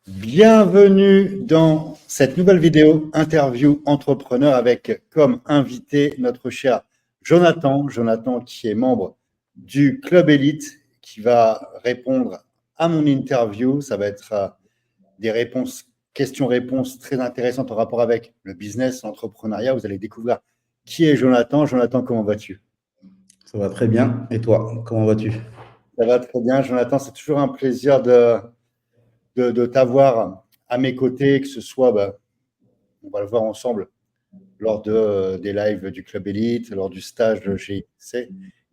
Bienvenue dans cette nouvelle vidéo interview entrepreneur avec comme invité notre cher Jonathan. Jonathan qui est membre du Club Elite qui va répondre à mon interview. Ça va être des réponses, questions-réponses très intéressantes en rapport avec le business, l'entrepreneuriat. Vous allez découvrir qui est Jonathan. Jonathan, comment vas-tu? Ça va très bien. Et toi, comment vas-tu? Ça va très bien, Jonathan. C'est toujours un plaisir de t'avoir à mes côtés, que ce soit, on va le voir ensemble, lors des lives du Club Elite, lors du stage de GIC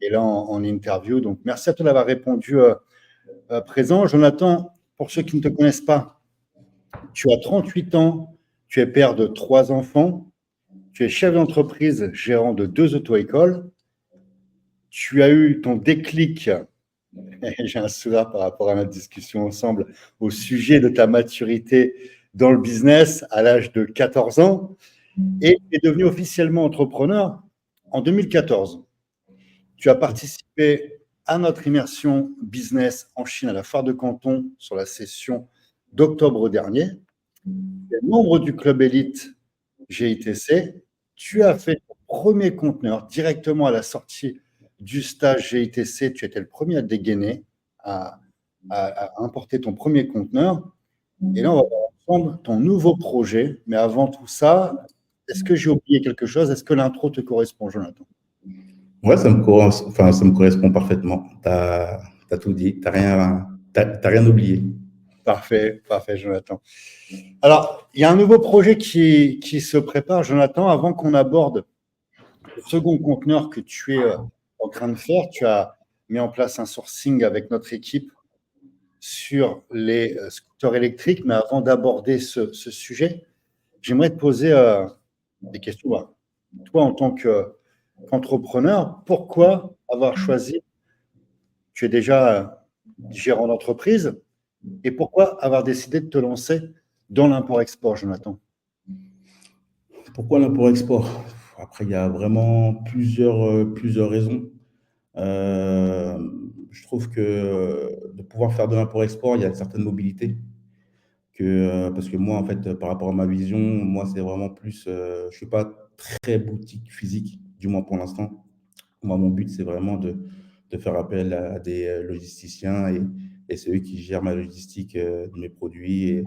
et là en interview. Donc, merci à toi d'avoir répondu présent. Jonathan, pour ceux qui ne te connaissent pas, tu as 38 ans, tu es père de 3 enfants, tu es chef d'entreprise, gérant de 2 auto-écoles. Tu as eu ton déclic, j'ai un sourire par rapport à notre discussion ensemble, au sujet de ta maturité dans le business à l'âge de 14 ans et tu es devenu officiellement entrepreneur en 2014. Tu as participé à notre immersion business en Chine à la Foire de Canton sur la session d'octobre dernier. Tu es membre du Club Elite GITC. Tu as fait ton premier conteneur directement à la sortie du stage GITC. Tu étais le premier à dégainer, à importer ton premier conteneur. Et là, on va voir ensemble ton nouveau projet. Mais avant tout ça, est-ce que j'ai oublié quelque chose? Est-ce que l'intro te correspond, Jonathan? Ouais, ça me correspond parfaitement. Tu as tout dit. Tu n'as rien oublié. Parfait, parfait, Jonathan. Alors, il y a un nouveau projet qui se prépare, Jonathan. Avant qu'on aborde le second conteneur que tu es en train de faire, tu as mis en place un sourcing avec notre équipe sur les scooters électriques. Mais avant d'aborder ce sujet, j'aimerais te poser des questions. Toi, en tant qu'entrepreneur, pourquoi avoir choisi, tu es déjà gérant d'entreprise, et pourquoi avoir décidé de te lancer dans l'import-export, Jonathan? Pourquoi l'import-export? Après, il y a vraiment plusieurs raisons. Euh, je trouve que de pouvoir faire de l'import-export, il y a une certaine mobilité. Parce que moi, en fait, par rapport à ma vision, moi, c'est vraiment plus. Je ne suis pas très boutique physique, du moins pour l'instant. Moi, mon but, c'est vraiment de faire appel à des logisticiens et c'est eux qui gèrent ma logistique de mes produits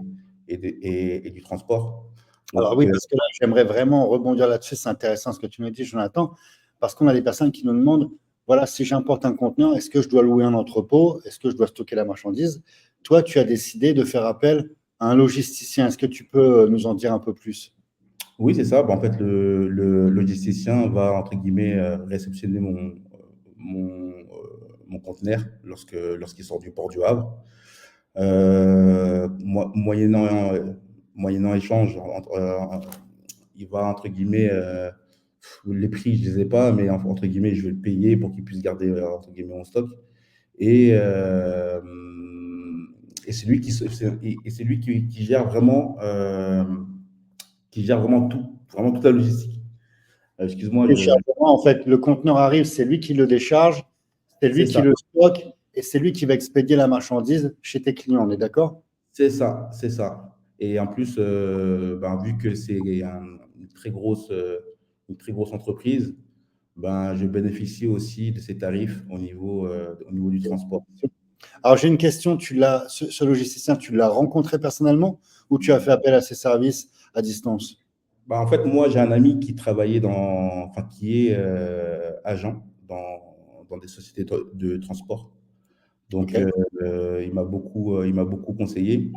et du transport. Donc, Alors oui, parce que là, j'aimerais vraiment rebondir là-dessus. C'est intéressant ce que tu me dis, Jonathan, parce qu'on a des personnes qui nous demandent, voilà, si j'importe un conteneur, est-ce que je dois louer un entrepôt? Est-ce que je dois stocker la marchandise? Toi, tu as décidé de faire appel à un logisticien. Est-ce que tu peux nous en dire un peu plus? oui, c'est ça. Bah, en fait, le logisticien va, entre guillemets, réceptionner mon conteneur lorsqu'il sort du port du Havre. Moyennant échange, il va, entre guillemets, les prix, je ne les ai pas, mais entre guillemets, je vais le payer pour qu'il puisse garder, entre guillemets, mon stock. Et, euh, et c'est lui qui gère vraiment toute la logistique. Excuse-moi, Déchargement, en fait, le conteneur arrive, c'est lui qui le décharge, c'est lui c'est qui ça, le stocke et c'est lui qui va expédier la marchandise chez tes clients. On est d'accord? c'est ça. Et en plus, ben, vu que c'est une très grosse entreprise, ben, je bénéficie aussi de ces tarifs au niveau du transport. Alors, j'ai une question. Ce logisticien, tu l'as rencontré personnellement ou tu as fait appel à ses services à distance? Ben, en fait, moi, j'ai un ami qui travaillait qui est agent dans des sociétés de transport. OK. Donc, il m'a beaucoup conseillé.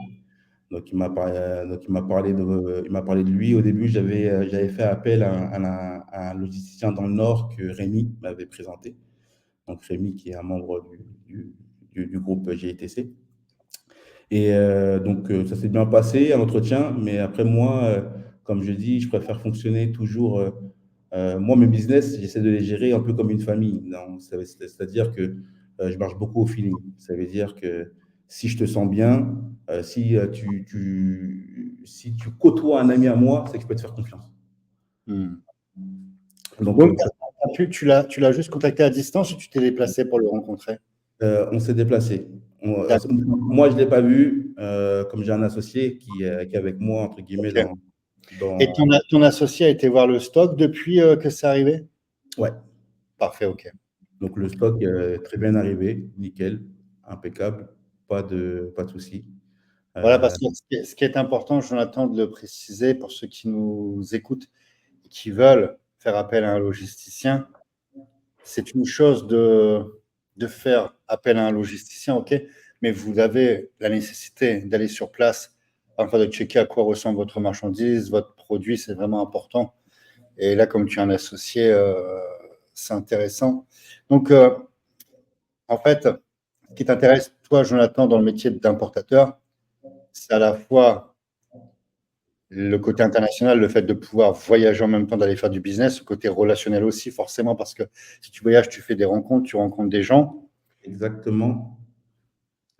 Il m'a parlé de lui. Au début, j'avais fait appel à un logisticien dans le Nord que Rémi m'avait présenté. Donc, Rémi, qui est un membre du groupe GITC. Ça s'est bien passé, un entretien. Mais après, moi, comme je dis, je préfère fonctionner toujours. Moi, mes business, j'essaie de les gérer un peu comme une famille. Non, c'est-à-dire que je marche beaucoup au feeling. Ça veut dire que si je te sens bien, si tu côtoies un ami à moi, c'est que je peux te faire confiance. Hmm. Donc, Donc, tu l'as juste contacté à distance ou tu t'es déplacé pour le rencontrer? on s'est déplacé. D'accord. Moi, je ne l'ai pas vu. comme j'ai un associé qui est avec moi, entre guillemets, Ok. Et dans... ton associé a été voir le stock depuis que c'est arrivé? Ouais, Parfait, ok. donc le stock est très bien arrivé, nickel, impeccable, pas de souci. Voilà, Euh, parce que ce qui est important, Jonathan, de le préciser pour ceux qui nous écoutent et qui veulent faire appel à un logisticien, c'est une chose de faire appel à un logisticien, ok, mais vous avez la nécessité d'aller sur place, afin de checker à quoi ressemble votre marchandise, votre produit, c'est vraiment important. Et là, comme tu es un associé, c'est intéressant. Donc, en fait, ce qui t'intéresse, toi, Jonathan, dans le métier d'importateur, c'est à la fois le côté international, le fait de pouvoir voyager en même temps, d'aller faire du business, le côté relationnel aussi, forcément, parce que si tu voyages, tu fais des rencontres, tu rencontres des gens. exactement.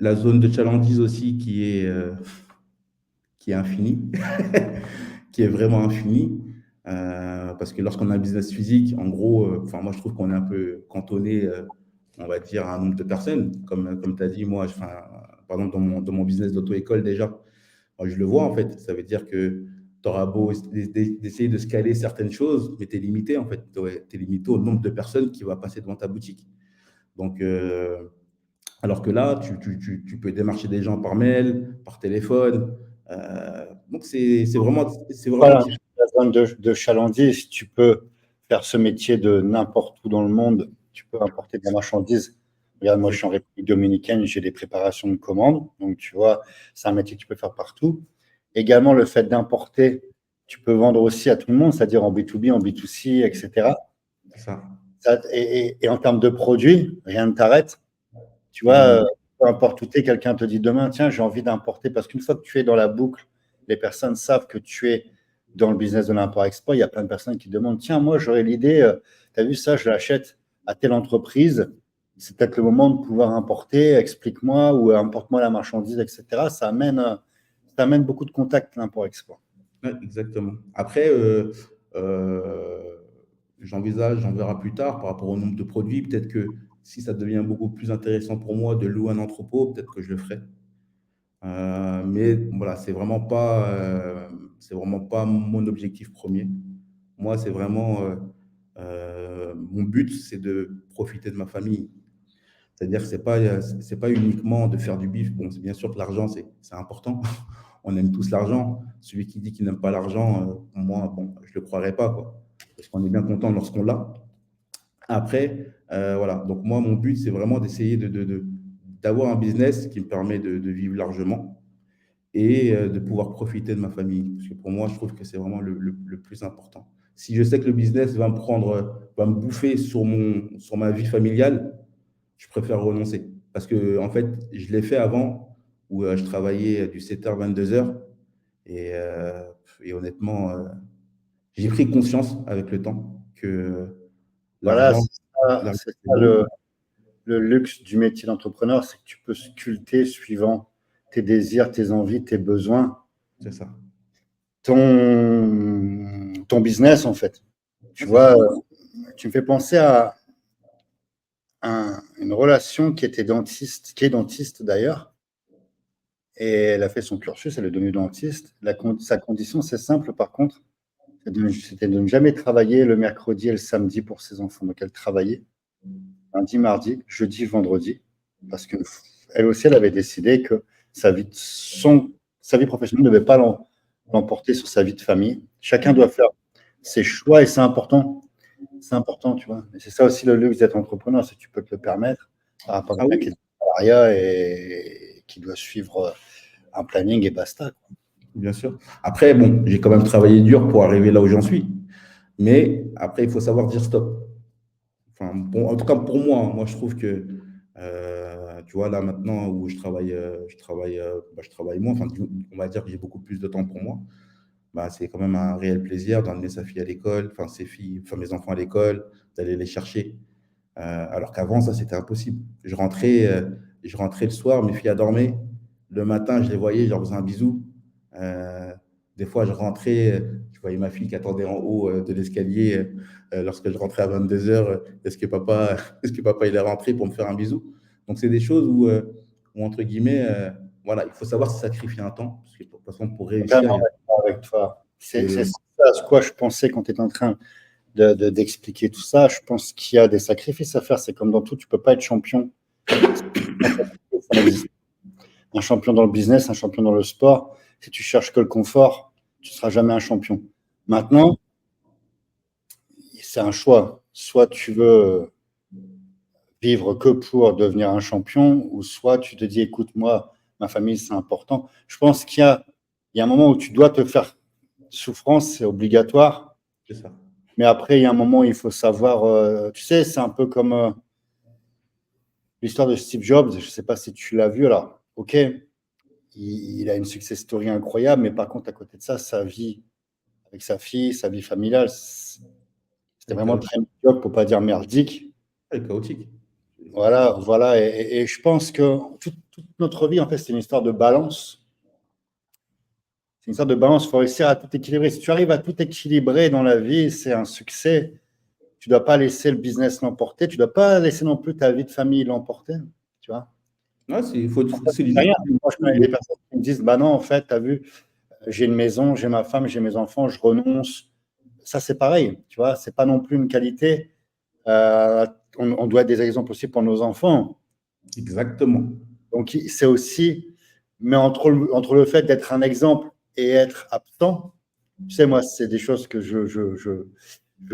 La zone de chalandise aussi qui est infinie, qui est vraiment infinie. Parce que lorsqu'on a un business physique, en gros, enfin, moi, je trouve qu'on est un peu cantonné, on va dire, à un nombre de personnes. Comme tu as dit, moi, enfin, par exemple, dans mon business d'auto-école, déjà, moi, je le vois, en fait. Ça veut dire que tu auras beau d'essayer de scaler certaines choses, mais tu es limité, en fait. Tu es limité au nombre de personnes qui va passer devant ta boutique. Donc, alors que là, tu peux démarcher des gens par mail, par téléphone. Donc, c'est vraiment Voilà, différent. la zone de chalandise, tu peux faire ce métier de n'importe où dans le monde, tu peux importer de la marchandise. Regarde, moi, je suis en République dominicaine, j'ai des préparations de commandes, donc tu vois, c'est un métier que tu peux faire partout. Également, le fait d'importer, tu peux vendre aussi à tout le monde, c'est-à-dire en B2B, en B2C, etc. C'est ça. Et en termes de produits, rien ne t'arrête. Tu vois, Hmm, peu importe où tu es, quelqu'un te dit demain, tiens, j'ai envie d'importer, parce qu'une fois que tu es dans la boucle, les personnes savent que tu es dans le business de l'import-export. Il y a plein de personnes qui demandent, tiens, moi, j'aurais l'idée, tu as vu ça, je l'achète à telle entreprise, c'est peut-être le moment de pouvoir importer, explique-moi, ou importe-moi la marchandise, etc. Ça amène beaucoup de contacts, l'import-export. ouais, exactement. Après, euh, j'envisage, on verra plus tard par rapport au nombre de produits. Peut-être que si ça devient beaucoup plus intéressant pour moi de louer un entrepôt, peut-être que je le ferai. Mais voilà, c'est vraiment pas mon objectif premier. Moi, c'est vraiment mon but, c'est de profiter de ma famille. C'est-à-dire que c'est pas uniquement de faire du bif. Bon, c'est bien sûr que l'argent, c'est important. On aime tous l'argent. Celui qui dit qu'il n'aime pas l'argent, pour moi, bon, je le croirais pas, quoi. Parce qu'on est bien content lorsqu'on l'a. Après, voilà. Donc moi, mon but, c'est vraiment d'essayer d'avoir un business qui me permet de vivre largement et de pouvoir profiter de ma famille. Parce que pour moi, je trouve que c'est vraiment le plus important. Si je sais que le business va me bouffer sur ma vie familiale, je préfère renoncer. Parce que, en fait, je l'ai fait avant, où je travaillais du 7h, 22h. Et, euh, et honnêtement, j'ai pris conscience avec le temps que Voilà, l'argent, l'argent c'est c'est ça beau. le luxe du métier d'entrepreneur, c'est que tu peux sculpter suivant tes désirs, tes envies, tes besoins, C'est ça. ton business, en fait. Ouais, Tu c'est ça. vois, tu me fais penser à une relation qui est dentiste d'ailleurs, et elle a fait son cursus, elle est devenue dentiste. Sa condition, c'est simple, par contre, c'était de ne jamais travailler le mercredi et le samedi pour ses enfants. Donc, elle travaillait lundi, mardi, jeudi, vendredi, parce qu'elle aussi, elle avait décidé que sa vie professionnelle ne devait pas l'emporter sur sa vie de famille. Chacun doit faire ses choix et c'est important. C'est important, tu vois. Et c'est ça aussi le luxe d'être entrepreneur, c'est que tu peux te le permettre par rapport à Ah quelqu'un qui est oui, dans le salariat et qui doit suivre un planning et basta, quoi. bien sûr. Après, bon, j'ai quand même travaillé dur pour arriver là où j'en suis. Mais après, il faut savoir dire stop. Enfin, bon, en tout cas, pour moi, moi, je trouve que, tu vois, là, maintenant où je travaille moins, enfin, on va dire que j'ai beaucoup plus de temps pour moi. Bah, c'est quand même un réel plaisir d'emmener sa fille à l'école, enfin, mes enfants à l'école, d'aller les chercher. Alors qu'avant, ça, c'était impossible. Je rentrais le soir, mes filles dormaient. Le matin, je les voyais, je leur faisais un bisou. Euh, des fois, je voyais ma fille qui attendait en haut de l'escalier lorsque je rentrais à 22h. Est-ce que papa il est rentré pour me faire un bisou? Donc, c'est des choses où entre guillemets, voilà, il faut savoir se sacrifier un temps, parce que de toute façon, pour réussir, Vraiment d'accord avec toi. C'est que- ça à ce quoi je pensais quand tu étais en train d'expliquer tout ça. Je pense qu'il y a des sacrifices à faire. C'est comme dans tout, tu peux pas être champion. Ça n'existe pas. Un champion dans le business, un champion dans le sport. Si tu cherches que le confort, tu ne seras jamais un champion. Maintenant, c'est un choix. Soit tu veux vivre que pour devenir un champion, ou soit tu te dis, écoute, moi, ma famille, c'est important. Je pense il y a un moment où tu dois te faire souffrance, c'est obligatoire. c'est ça. Mais après, il y a un moment où il faut savoir, tu sais, c'est un peu comme l'histoire de Steve Jobs. Je ne sais pas si tu l'as vu. Alors, ok, il a une success story incroyable, mais par contre, à côté de ça, sa vie avec sa fille, sa vie familiale, c'était C'est vraiment chaotique. très médiocre, pour pas dire merdique. C'est chaotique. Voilà, voilà. Et je pense que toute notre vie, en fait, c'est une histoire de balance. C'est une histoire de balance. Il faut réussir à tout équilibrer. Si tu arrives à tout équilibrer dans la vie, c'est un succès. Tu ne dois pas laisser le business l'emporter. Tu ne dois pas laisser non plus ta vie de famille l'emporter. Tu vois? Ouais, il faut c'est C'est rien. l'équilibre. Moi, je connais des personnes qui me disent, bah non, en fait, tu as vu, j'ai une maison, j'ai ma femme, j'ai mes enfants, je renonce. Ça, c'est pareil. Tu vois, c'est pas non plus une qualité. Euh, on doit être des exemples aussi pour nos enfants. Exactement. Donc, c'est aussi, mais entre le fait d'être un exemple et être absent, tu sais, moi, c'est des choses que je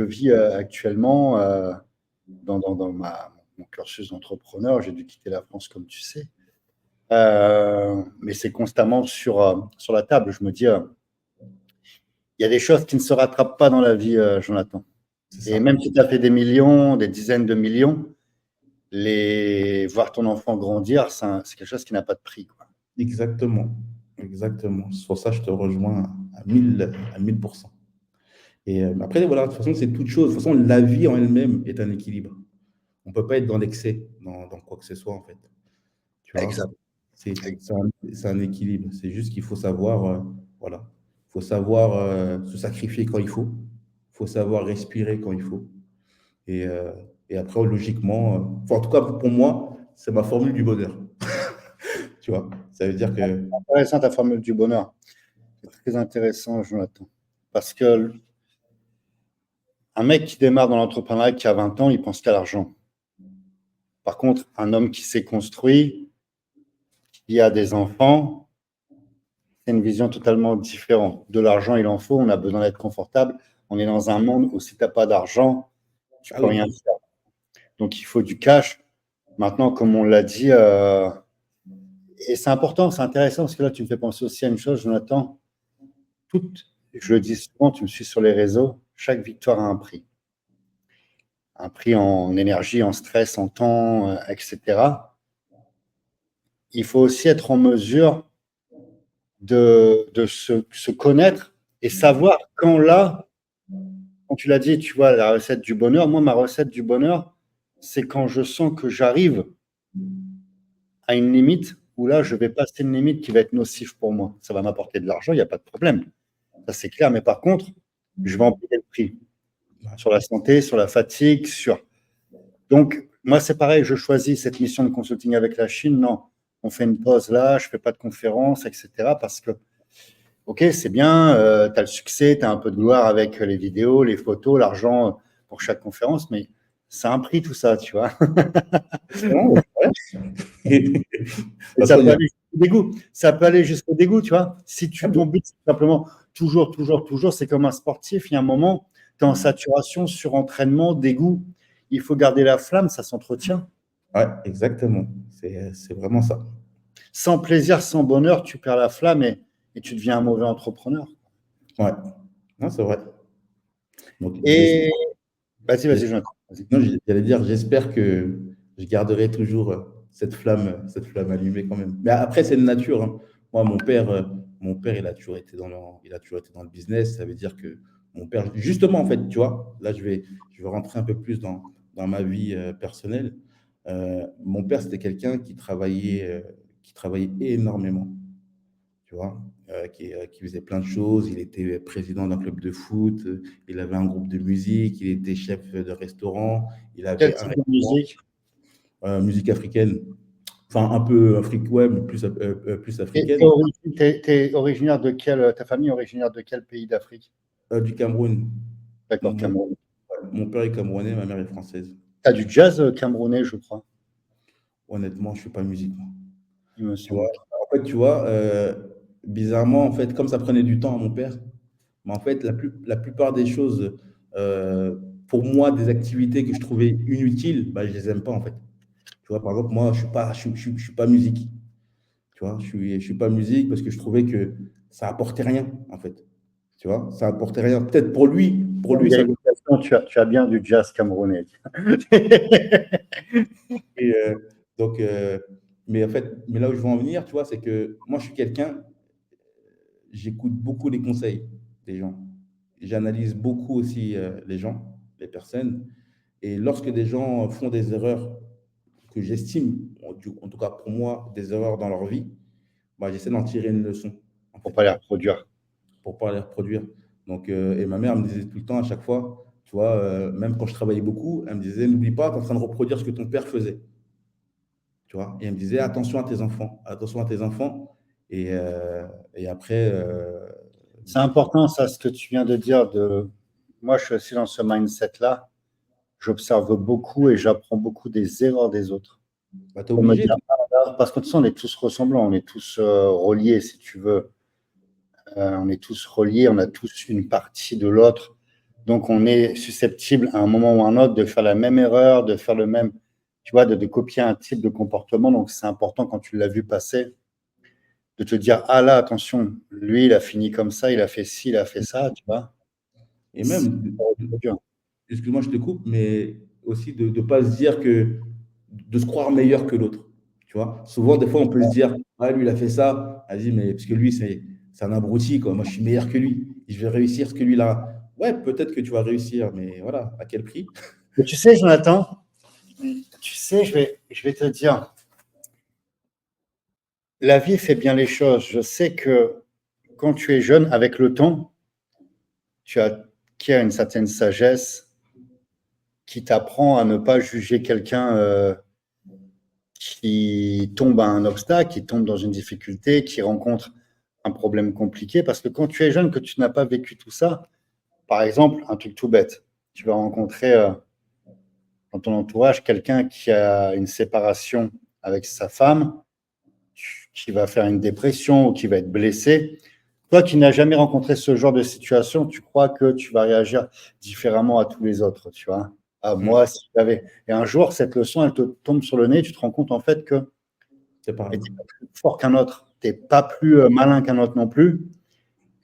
vis actuellement dans mon cursus d'entrepreneur. J'ai dû quitter la France, comme tu sais. Mais c'est constamment sur la table. Je me dis, il y a des choses qui ne se rattrapent pas dans la vie, Jonathan. C'est Et ça. même si tu as fait des millions, des dizaines de millions, voir ton enfant grandir, c'est quelque chose qui n'a pas de prix, quoi. Exactement. Exactement. Sur ça, je te rejoins à 1000%. Et après, voilà, de toute façon, c'est toute chose. De toute façon, la vie en elle-même est un équilibre. On ne peut pas être dans l'excès, dans quoi que ce soit, en fait. Tu vois, Exact. c'est un équilibre. C'est juste qu'il faut savoir, voilà, il faut savoir se sacrifier quand il faut. Il faut savoir respirer quand il faut. Et, euh, et après, logiquement, enfin, en tout cas, pour moi, c'est ma formule du bonheur. Tu vois, ça veut dire que, Intéressant ta formule du bonheur. C'est très intéressant, Jonathan. Parce que un mec qui démarre dans l'entrepreneuriat qui a 20 ans, il pense qu'à l'argent. Par contre, un homme qui s'est construit, qui a des enfants, c'est une vision totalement différente. De l'argent, il en faut, on a besoin d'être confortable. On est dans un monde où si tu n'as pas d'argent, tu ah peux oui, rien faire. Donc, il faut du cash. Maintenant, comme on l'a dit, et c'est important, c'est intéressant, parce que là, tu me fais penser aussi à une chose, Jonathan. Je le dis souvent, tu me suis sur les réseaux, chaque victoire a un prix. Un prix en énergie, en stress, en temps, etc. Il faut aussi être en mesure de se connaître et savoir quand là, quand tu l'as dit, tu vois, la recette du bonheur, moi, ma recette du bonheur, c'est quand je sens que j'arrive à une limite où là, je vais passer une limite qui va être nocive pour moi. Ça va m'apporter de l'argent, il n'y a pas de problème. Ça, c'est clair. Mais par contre, je vais en payer le prix sur la santé, sur la fatigue, sur. Donc, moi, c'est pareil, je choisis cette mission de consulting avec la Chine. Non, on fait une pause là, je ne fais pas de conférence, etc. Parce que, OK, c'est bien, tu as le succès, tu as un peu de gloire avec les vidéos, les photos, l'argent pour chaque conférence, mais ça a un prix tout ça, tu vois. non, ouais. De toute Et ça façon, peut aller jusqu'au dégoût. Ça peut aller jusqu'au dégoût, tu vois. Si ah, ton but, c'est simplement toujours, c'est comme un sportif, il y a un moment, tu es en saturation, surentraînement, dégoût. Il faut garder la flamme, ça s'entretient. ouais, exactement. C'est vraiment ça. Sans plaisir, sans bonheur, tu perds la flamme et tu deviens un mauvais entrepreneur. Ouais, non, c'est vrai. Donc, Et vas-y, j'es- Jonathan. Vas-y. non, j'allais dire, j'espère que je garderai toujours cette flamme allumée quand même. Mais après, c'est de nature, hein. Moi, mon père, il a toujours été dans le business. Ça veut dire que mon père, justement, en fait, tu vois, là, je vais rentrer un peu plus dans ma vie personnelle. Mon père, c'était quelqu'un qui travaillait énormément, tu vois, qui faisait plein de choses. Il était président d'un club de foot, il avait un groupe de musique, il était chef de restaurant, il Quel avait un type de musique? musique africaine. enfin un peu ouais, mais plus africaine, T'es originaire de ta famille est originaire de quel pays d'Afrique? du Cameroun. D'accord, Mon, Cameroun. mon père est camerounais, ma mère est française. T'as du jazz camerounais, je crois, Honnêtement, je ne suis pas musique, moi. il me Tu vois, semble. en fait, tu vois, bizarrement, en fait, comme ça prenait du temps à mon père, mais en fait, la plupart des choses, euh, pour moi, des activités que je trouvais inutiles, bah, je les aime pas, en fait. Tu vois, par exemple, moi, je suis pas musique. Tu vois, je suis pas musique parce que je trouvais que ça apportait rien, en fait. Tu vois, ça apportait rien. Peut-être pour Bonne lui, ça. vérification, tu as bien du jazz camerounais. Et, donc, mais en fait, mais là où je veux en venir, tu vois, c'est que moi, je suis quelqu'un, j'écoute beaucoup les conseils des gens. J'analyse beaucoup aussi les gens, les personnes. Et lorsque des gens font des erreurs que j'estime, en tout cas pour moi, des erreurs dans leur vie, bah, j'essaie d'en tirer une leçon, en Pour fait, pas les reproduire. pour pas les reproduire. Donc, et ma mère me disait tout le temps, à chaque fois, tu vois, même quand je travaillais beaucoup, elle me disait, n'oublie pas, tu es en train de reproduire ce que ton père faisait. Tu vois, et elle me disait, attention à tes enfants, attention à tes enfants. Et après, C'est important, ça, ce que tu viens de dire. Moi, je suis aussi dans ce mindset-là. J'observe beaucoup et j'apprends beaucoup des erreurs des autres. bah, tu es Pour me obligé. dire, parce que tu sais, on est tous ressemblants, on est tous reliés, si tu veux. On est tous reliés, on a tous une partie de l'autre. Donc, on est susceptible à un moment ou à un autre de faire la même erreur, de faire le même, tu vois, de copier un type de comportement. Donc, c'est important quand tu l'as vu passer, de te dire, ah là, attention, lui, il a fini comme ça, il a fait ci, il a fait ça, tu vois. Et C'est même, dur. excuse-moi, je te coupe, mais aussi de ne pas se dire que, de se croire meilleur que l'autre. Tu vois, souvent, des fois, on peut se dire, ah, lui, il a fait ça, vas-y, mais parce que lui, c'est un abruti, quoi. Moi, je suis meilleur que lui. Je vais réussir ce que lui, là. Ouais, peut-être que tu vas réussir, mais voilà, à quel prix? Mais tu sais, Jonathan, tu sais, je vais te dire, la vie fait bien les choses. Je sais que quand tu es jeune, avec le temps, tu acquiers une certaine sagesse qui t'apprend à ne pas juger quelqu'un qui tombe à un obstacle, qui tombe dans une difficulté, qui rencontre un problème compliqué. Parce que quand tu es jeune, que tu n'as pas vécu tout ça, par exemple, un truc tout bête, tu vas rencontrer dans ton entourage quelqu'un qui a une séparation avec sa femme, qui va faire une dépression ou qui va être blessé. Toi qui n'as jamais rencontré ce genre de situation, tu crois que tu vas réagir différemment à tous les autres, tu vois. À moi, Hmm, si j'avais. Et un jour, cette leçon, elle te tombe sur le nez, tu te rends compte en fait que c'est pareil. tu n'es pas plus fort qu'un autre, tu n'es pas plus malin qu'un autre non plus.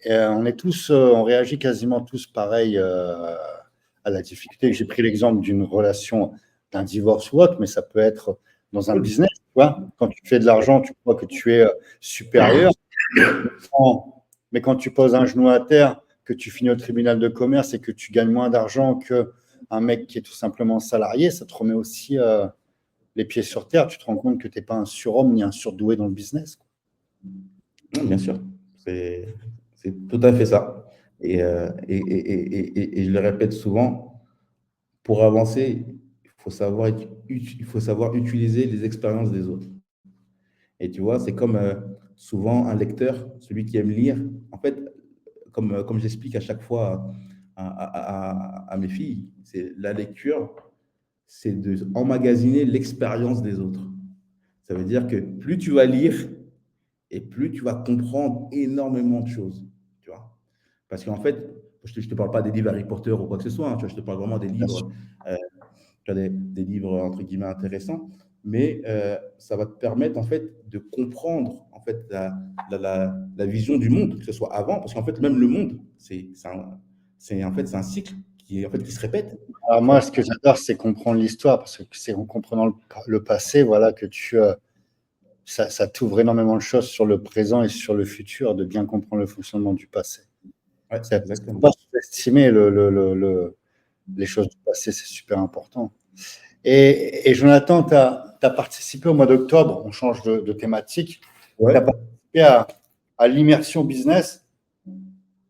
Et, on est tous, on réagit quasiment tous pareil à la difficulté. J'ai pris l'exemple d'une relation, d'un divorce ou autre, mais ça peut être dans un Oui. business, tu vois. Quand tu fais de l'argent, tu crois que tu es supérieur. Mais quand tu poses un genou à terre, que tu finis au tribunal de commerce et que tu gagnes moins d'argent qu'un mec qui est tout simplement salarié, ça te remet aussi les pieds sur terre. Tu te rends compte que tu n'es pas un surhomme ni un surdoué dans le business. Non, bien sûr, c'est c'est tout à fait ça. Et je le répète souvent, pour avancer, il faut savoir utiliser les expériences des autres. Et tu vois, c'est comme souvent un lecteur, celui qui aime lire. En fait, comme j'explique à chaque fois à mes filles, c'est la lecture, c'est de emmagasiner l'expérience des autres. Ça veut dire que plus tu vas lire, et plus tu vas comprendre énormément de choses, tu vois. Parce qu'en fait, je te parle pas des livres Harry Potter ou quoi que ce soit, hein, tu vois, je te parle vraiment des Bien sûr. livres, euh, tu vois, des livres entre guillemets intéressants, mais ça va te permettre en fait de comprendre en fait la vision du monde, que ce soit avant, parce qu'en fait même le monde, en fait c'est un cycle qui, en fait, qui se répète, Alors tu moi, vois. ce que j'adore, c'est comprendre l'histoire, parce que c'est en comprenant le passé, voilà, que ça t'ouvre énormément de choses sur le présent et sur le futur, de bien comprendre le fonctionnement du passé. Ouais, Il ne faut exactement. pas sous-estimer les choses du passé, c'est super important. Et Jonathan, tu as participé au mois d'octobre, on change de thématique, tu as Ouais, participé à l'immersion business.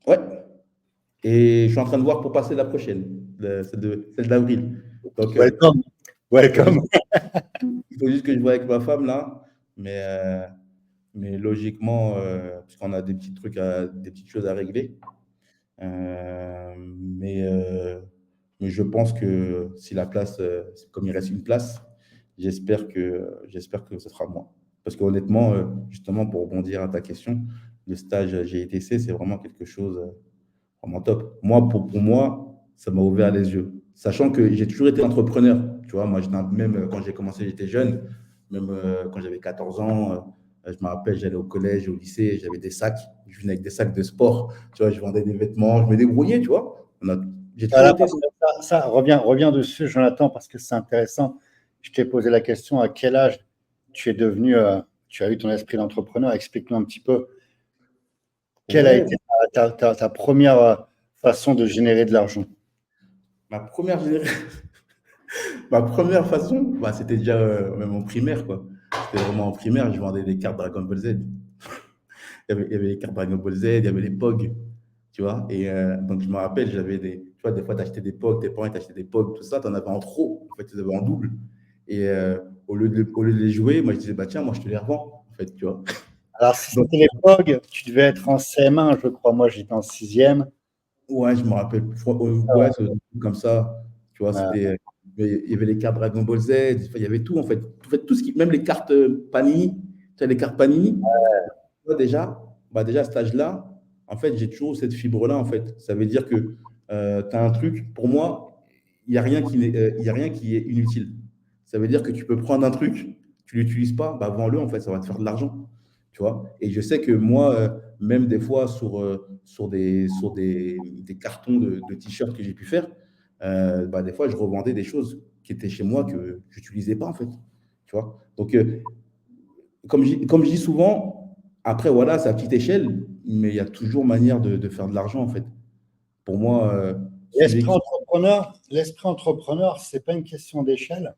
ouais. Et je suis en train de voir pour passer la prochaine, celle d'avril. Donc, Welcome, il faut welcome. juste, il faut juste que je vois avec ma femme là. mais, euh, mais logiquement, puisqu'on a des petits trucs, des petites choses à régler. Euh, mais, euh, mais je pense que si la place, comme il reste une place, j'espère que ce sera moi. Parce qu'honnêtement, justement, pour rebondir à ta question, le stage GITC, c'est vraiment quelque chose vraiment top. Moi, pour moi, ça m'a ouvert les yeux. Sachant que j'ai toujours été entrepreneur. Tu vois, moi, même quand j'ai commencé, j'étais jeune. Même quand j'avais 14 ans, je me rappelle, j'allais au collège, au lycée, j'avais des sacs. Je venais avec des sacs de sport. Tu vois, je vendais des vêtements, je me débrouillais, tu vois. J'ai toujours Voilà, été. parce que ça revient dessus, Jonathan, parce que c'est intéressant. Je t'ai posé la question à quel âge tu es devenu, tu as eu ton esprit d'entrepreneur. Explique-nous un petit peu quelle a Ouais, été ta première façon de générer de l'argent. ma première, ma première façon, bah, c'était déjà même en primaire, quoi. C'était vraiment en primaire, je vendais des cartes Dragon Ball Z. Il y avait les cartes Dragon Ball Z, il y avait les POG, tu vois. Et donc, je me rappelle, tu vois, des fois, tu achetais des POG, tes parents t'achetaient des POG, tout ça, tu en avais en trop, en fait, tu en avais en double. Et au lieu de les jouer, moi, je disais, bah tiens, moi, je te les revends, en fait, tu vois. Alors, si Donc, c'était l'époque, tu devais être en CM1, je crois. Moi, j'étais en sixième. ouais, je me rappelle, ouais, c'est comme ça, tu vois, Euh, il y avait les cartes Dragon Ball Z, il y avait tout, en fait. En fait, tout ce qui, même les cartes Panini, tu sais, les cartes Panini, moi, déjà, à cet âge-là, en fait, j'ai toujours cette fibre-là, en fait. Ça veut dire que tu as un truc, pour moi, il y a rien qui est inutile. Ça veut dire que tu peux prendre un truc, tu ne l'utilises pas, bah, vends-le, en fait, ça va te faire de l'argent. Tu vois? Et je sais que moi, même des fois, sur des cartons de t-shirts que j'ai pu faire, bah, des fois, je revendais des choses qui étaient chez moi que je n'utilisais pas, en fait. Tu vois? Donc, comme je dis souvent, après, voilà, c'est à petite échelle, mais il y a toujours manière de faire de l'argent, en fait. Pour moi, celui qui. l'esprit entrepreneur, c'est pas une question d'échelle.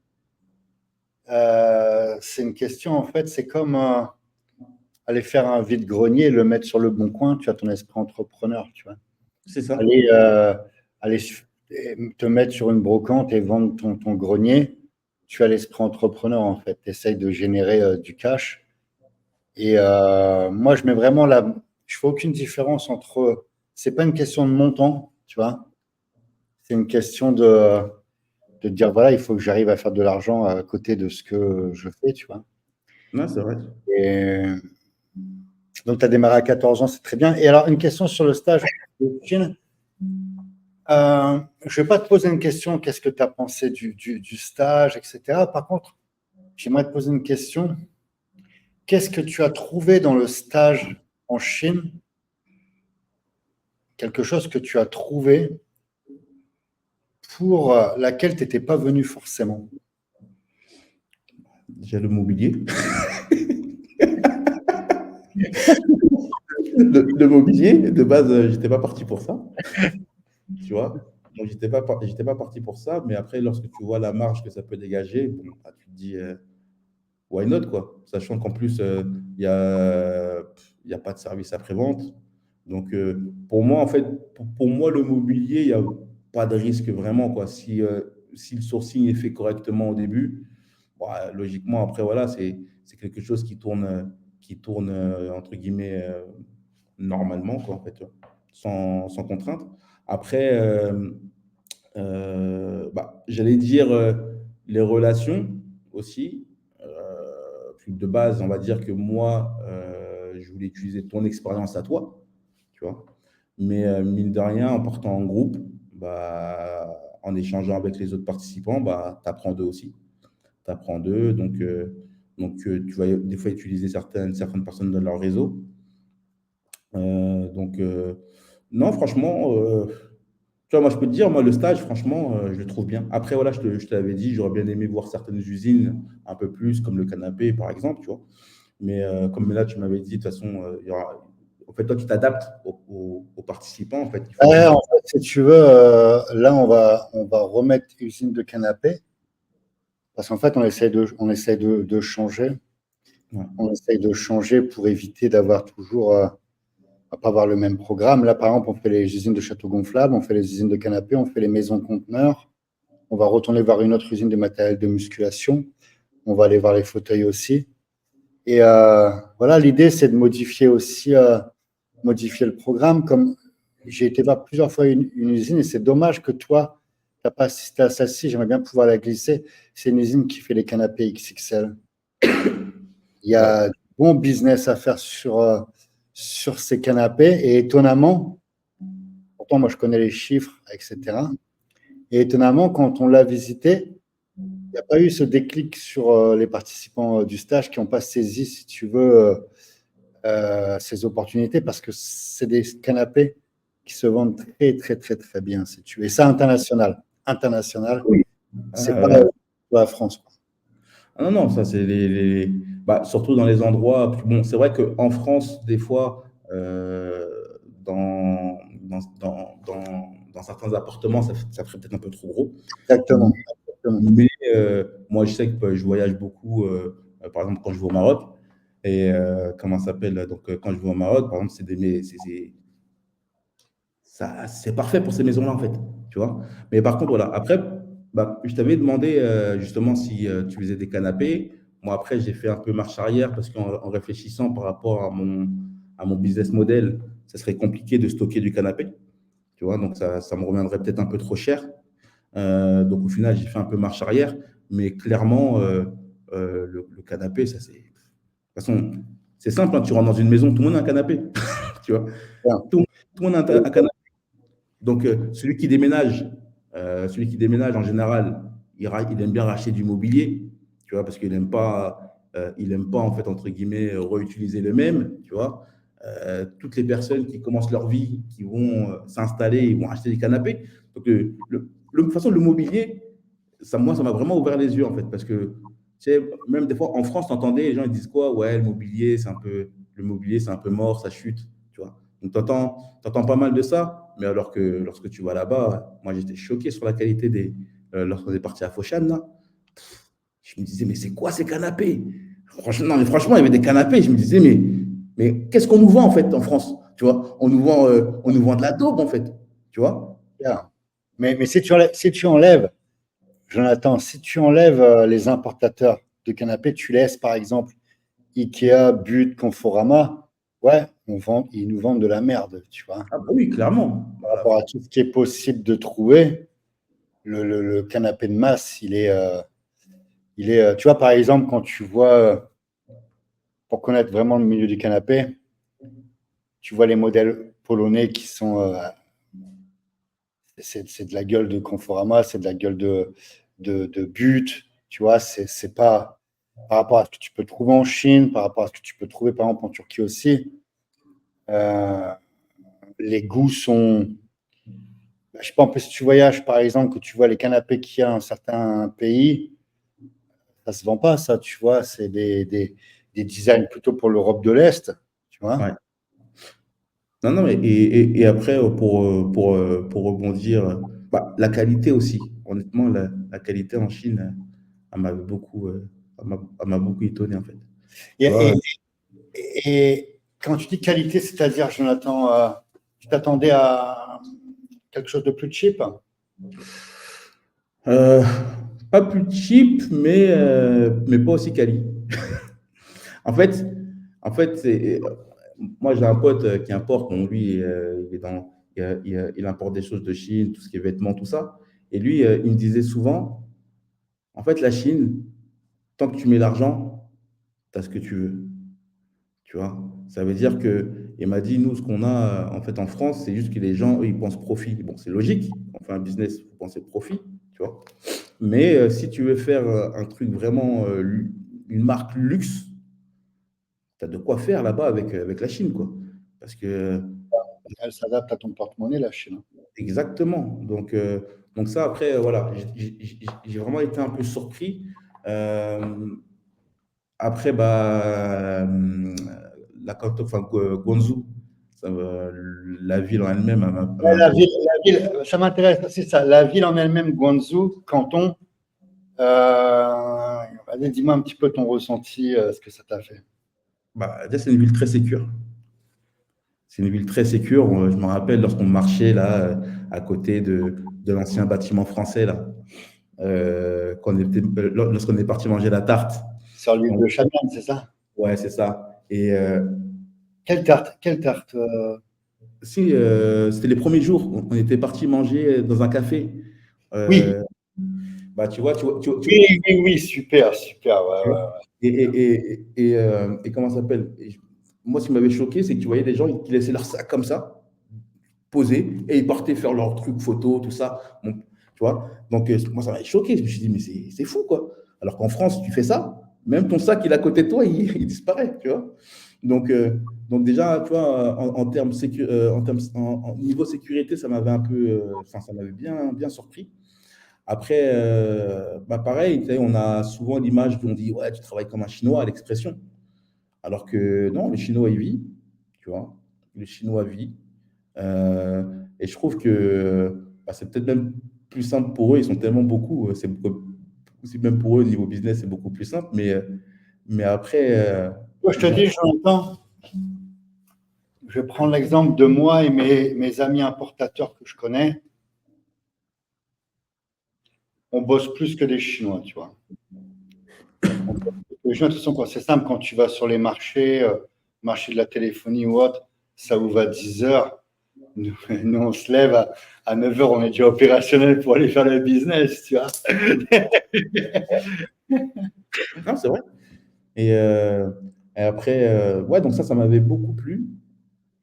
C'est une question, en fait, c'est comme aller faire un vide-grenier et le mettre sur le bon coin. Tu as ton esprit entrepreneur, tu vois. C'est ça. Aller, aller te mettre sur une brocante et vendre ton grenier, tu as l'esprit entrepreneur, en fait. Tu essayes de générer du cash. Et moi, je mets vraiment je fais aucune différence entre. C'est pas une question de montant, tu vois. C'est une question de dire, voilà, il faut que j'arrive à faire de l'argent à côté de ce que je fais, tu vois. Non, c'est vrai. Et donc, tu as démarré à 14 ans, c'est très bien. Et alors, une question sur le stage de Chine. Je ne vais pas te poser une question, qu'est-ce que tu as pensé du stage, etc. Par contre, j'aimerais te poser une question. Qu'est-ce que tu as trouvé dans le stage en Chine? Quelque chose que tu as trouvé pour laquelle tu n'étais pas venu forcément. J'ai le mobilier. Le mobilier, de base, j'étais pas parti pour ça, tu vois. Donc, j'étais pas parti pour ça, mais après, lorsque tu vois la marge que ça peut dégager, bon, bah, tu te dis, why not, quoi. Sachant qu'en plus, il y a pas de service après-vente. Donc, pour moi, en fait, pour moi, le mobilier, il n'y a pas de risque vraiment, quoi. Si le sourcing est fait correctement au début, bah, logiquement, après, voilà, c'est quelque chose qui tourne entre guillemets, normalement, quoi, en fait, tu vois, sans contrainte. Après, bah, j'allais dire les relations aussi. De base, on va dire que moi, je voulais utiliser ton expérience à toi, tu vois. Mais mine de rien, en partant en groupe, bah, en échangeant avec les autres participants, bah, tu apprends d'eux aussi. Tu apprends d'eux, donc tu vas des fois utiliser certaines personnes dans leur réseau. Donc, non, franchement, tu vois, moi, je peux te dire, moi, le stage, franchement, je le trouve bien. Après, voilà, je te l'avais dit, j'aurais bien aimé voir certaines usines un peu plus, comme le canapé, par exemple, tu vois. Mais comme là, tu m'avais dit, de toute façon, en fait, toi, tu t'adaptes aux participants. En fait, il faut Ouais, juste. en fait, si tu veux, là, on va remettre usine de canapé parce qu'en fait, on essaie de changer. Ouais, On essaye de changer pour éviter d'avoir toujours, à pas avoir le même programme. Là, par exemple, on fait les usines de châteaux gonflables, on fait les usines de canapé, on fait les maisons conteneurs. On va retourner voir une autre usine de matériel de musculation. On va aller voir les fauteuils aussi. Et voilà, l'idée, c'est de modifier aussi modifier le programme. Comme j'ai été voir plusieurs fois une usine, et c'est dommage que toi, tu n'as pas assisté à celle-ci, j'aimerais bien pouvoir la glisser. C'est une usine qui fait les canapés XXL. Il y Ouais. a du bon business à faire sur ces canapés. Et étonnamment, pourtant, moi, je connais les chiffres, etc. Et étonnamment, quand on l'a visité, il n'y a pas eu ce déclic sur les participants du stage qui n'ont pas saisi, si tu veux, ces opportunités parce que c'est des canapés qui se vendent très, très, très, très bien, si tu veux. Et ça, international. International, Oui. c'est Ah, pas ouais. la France, quoi. Ah non, non, ça c'est bah, surtout dans les endroits. Bon, c'est vrai qu'en France, des fois, dans certains appartements, ça ferait peut-être un peu trop gros. Exactement. Exactement. Mais moi, je sais que je voyage beaucoup, par exemple, quand je vais au Maroc. Et comment ça s'appelle? Donc, quand je vais au Maroc, par exemple, c'est parfait pour ces maisons-là, en fait. Tu vois? Mais par contre, voilà. Après, bah, je t'avais demandé justement si tu faisais des canapés. Moi, après, j'ai fait un peu marche arrière parce qu'en réfléchissant par rapport à mon business model, ça serait compliqué de stocker du canapé. Tu vois? Donc, ça me reviendrait peut-être un peu trop cher. Donc au final, j'ai fait un peu marche arrière, mais clairement, le canapé, ça c'est. De toute façon, c'est simple, hein, tu rentres dans une maison, tout le monde a un canapé. Tu vois? Bien. Tout, tout le monde a un canapé. Donc celui qui déménage en général, il aime bien racheter du mobilier, tu vois, parce qu'il aime pas en fait entre guillemets réutiliser le même, tu vois. Toutes les personnes qui commencent leur vie, qui vont s'installer, ils vont acheter des canapés. Donc de toute façon, le mobilier, moi, ça m'a vraiment ouvert les yeux en fait, parce que tu sais, même des fois en France, tu entendais les gens ils disent quoi? Ouais, le mobilier, c'est un peu mort, ça chute, tu vois. Donc tu entends pas mal de ça, mais alors que lorsque tu vas là-bas, moi j'étais choqué sur la qualité lorsqu'on est parti à Foshan, là, je me disais, mais c'est quoi ces canapés? Franchement, non, mais franchement, il y avait des canapés, je me disais, mais qu'est-ce qu'on nous vend en fait en France? Tu vois, on nous vend de la daube en fait, tu vois? Bien. Mais si tu enlèves, Jonathan, si tu enlèves les importateurs de canapés, tu laisses par exemple Ikea, But, Conforama, ouais, ils nous vendent de la merde, tu vois. Ah bah oui, clairement. Par rapport à tout ce qui est possible de trouver, le canapé de masse, tu vois, par exemple, quand tu vois, pour connaître vraiment le milieu du canapé, tu vois les modèles polonais qui sont, c'est de la gueule de Conforama, c'est de la gueule de But, tu vois, c'est pas par rapport à ce que tu peux trouver en Chine, par rapport à ce que tu peux trouver par exemple en Turquie aussi, euh, les goûts sont, je sais pas, en plus si tu voyages par exemple, que tu vois les canapés qu'il y a dans certains pays, ça se vend pas, ça, tu vois. C'est des designs plutôt pour l'Europe de l'Est, tu vois. Ouais. Non, non, mais et après, pour rebondir, bah, la qualité aussi. Honnêtement, la qualité en Chine, elle m'avait beaucoup, elle m'a beaucoup étonné, en fait. Tu vois, Et, et quand tu dis qualité, c'est-à-dire, Jonathan, tu t'attendais à quelque chose de plus cheap? euh, pas plus cheap, mais pas aussi quali. En fait, moi, j'ai un pote qui importe. Bon, lui, il importe des choses de Chine, tout ce qui est vêtements, tout ça. Et lui, il me disait souvent, en fait, la Chine, tant que tu mets l'argent, tu as ce que tu veux. Tu vois? Ça veut dire que, il m'a dit, nous, ce qu'on a en fait en France, c'est juste que les gens, eux, ils pensent profit. Bon, c'est logique. On fait un business, il faut penser profit. Tu vois? Mais si tu veux faire un truc vraiment, une marque luxe, tu as de quoi faire là-bas avec la Chine, quoi. Parce que, Elle s'adapte à ton porte-monnaie, la Chine. exactement. Donc ça, après, voilà, j'ai vraiment été un peu surpris. Euh, Après, bah, enfin, Guangzhou, la ville en elle-même, elle Ouais, m'a beaucoup. ça m'intéresse, c'est ça. La ville en elle-même, Guangzhou, canton. Vas-y, dis-moi un petit peu ton ressenti, ce que ça t'a fait. Bah, déjà, c'est une ville très sécure. C'est une ville très sécure. Je me rappelle lorsqu'on marchait là, à côté de l'ancien bâtiment français, là, lorsqu'on est parti manger la tarte. Sur l'île de Chamian, c'est ça? Ouais, c'est ça. Et Quelle tarte? Quelle tarte? si, c'était les premiers jours, on était parti manger dans un café. Oui, Euh, Bah, oui, oui, oui, super, super. Ouais, tu vois. ouais. Et comment ça s'appelle? Moi, ce qui m'avait choqué, c'est que tu voyais des gens qui laissaient leur sac comme ça, posé, et ils partaient faire leurs trucs photos, tout ça. Bon, tu vois. Donc, moi, ça m'avait choqué. Je me suis dit, mais c'est fou, quoi. Alors qu'en France, tu fais ça, même ton sac, il est à côté de toi, il disparaît, tu vois. Donc, euh, donc déjà, tu vois, en termes niveau sécurité, ça m'avait un peu, enfin, ça m'avait bien surpris. Après, bah pareil, tu sais, on a souvent l'image où on dit, ouais, tu travailles comme un Chinois à l'expression. Alors que non, le Chinois, il vit, tu vois. Le Chinois vit. Euh, et je trouve que bah, c'est peut-être même plus simple pour eux. Ils sont tellement beaucoup. C'est même pour eux, au niveau business, c'est beaucoup plus simple. Mais après, Moi, je te ils ont. dis, Jonathan, je vais prendre l'exemple de moi et mes amis importateurs que je connais. On bosse plus que les Chinois, tu vois. On bosse plus que les Chinois, de toute façon, c'est simple, quand tu vas sur les marchés, marché de la téléphonie ou autre, ça ouvre à 10 heures. Nous, on se lève à 9 heures, on est déjà opérationnel pour aller faire le business, tu vois. Non, c'est vrai. Et, euh, et après, ouais, donc ça m'avait beaucoup plu.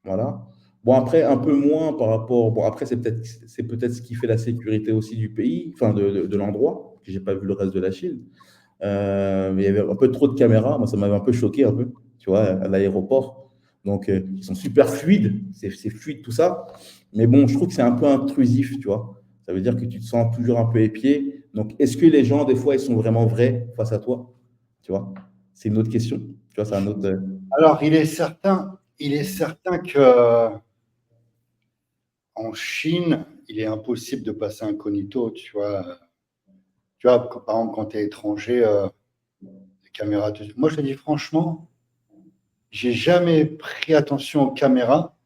Voilà. Bon, après, un peu moins par rapport. Bon, après, c'est peut-être ce qui fait la sécurité aussi du pays, enfin de l'endroit, que j'ai pas vu le reste de la Chine. Mais il y avait un peu trop de caméras. Moi, ça m'avait un peu choqué, un peu, tu vois, à l'aéroport. Donc, ils sont super fluides, c'est fluide tout ça. Mais bon, je trouve que c'est un peu intrusif, tu vois. Ça veut dire que tu te sens toujours un peu épié. Donc, est-ce que les gens, des fois, ils sont vraiment vrais face à toi? Tu vois, c'est une autre question. Tu vois, c'est un autre. Alors, il est certain que en Chine, il est impossible de passer incognito, tu vois. Tu vois, par exemple, quand tu es étranger, les caméras. Moi, je te dis franchement, j'ai jamais pris attention aux caméras.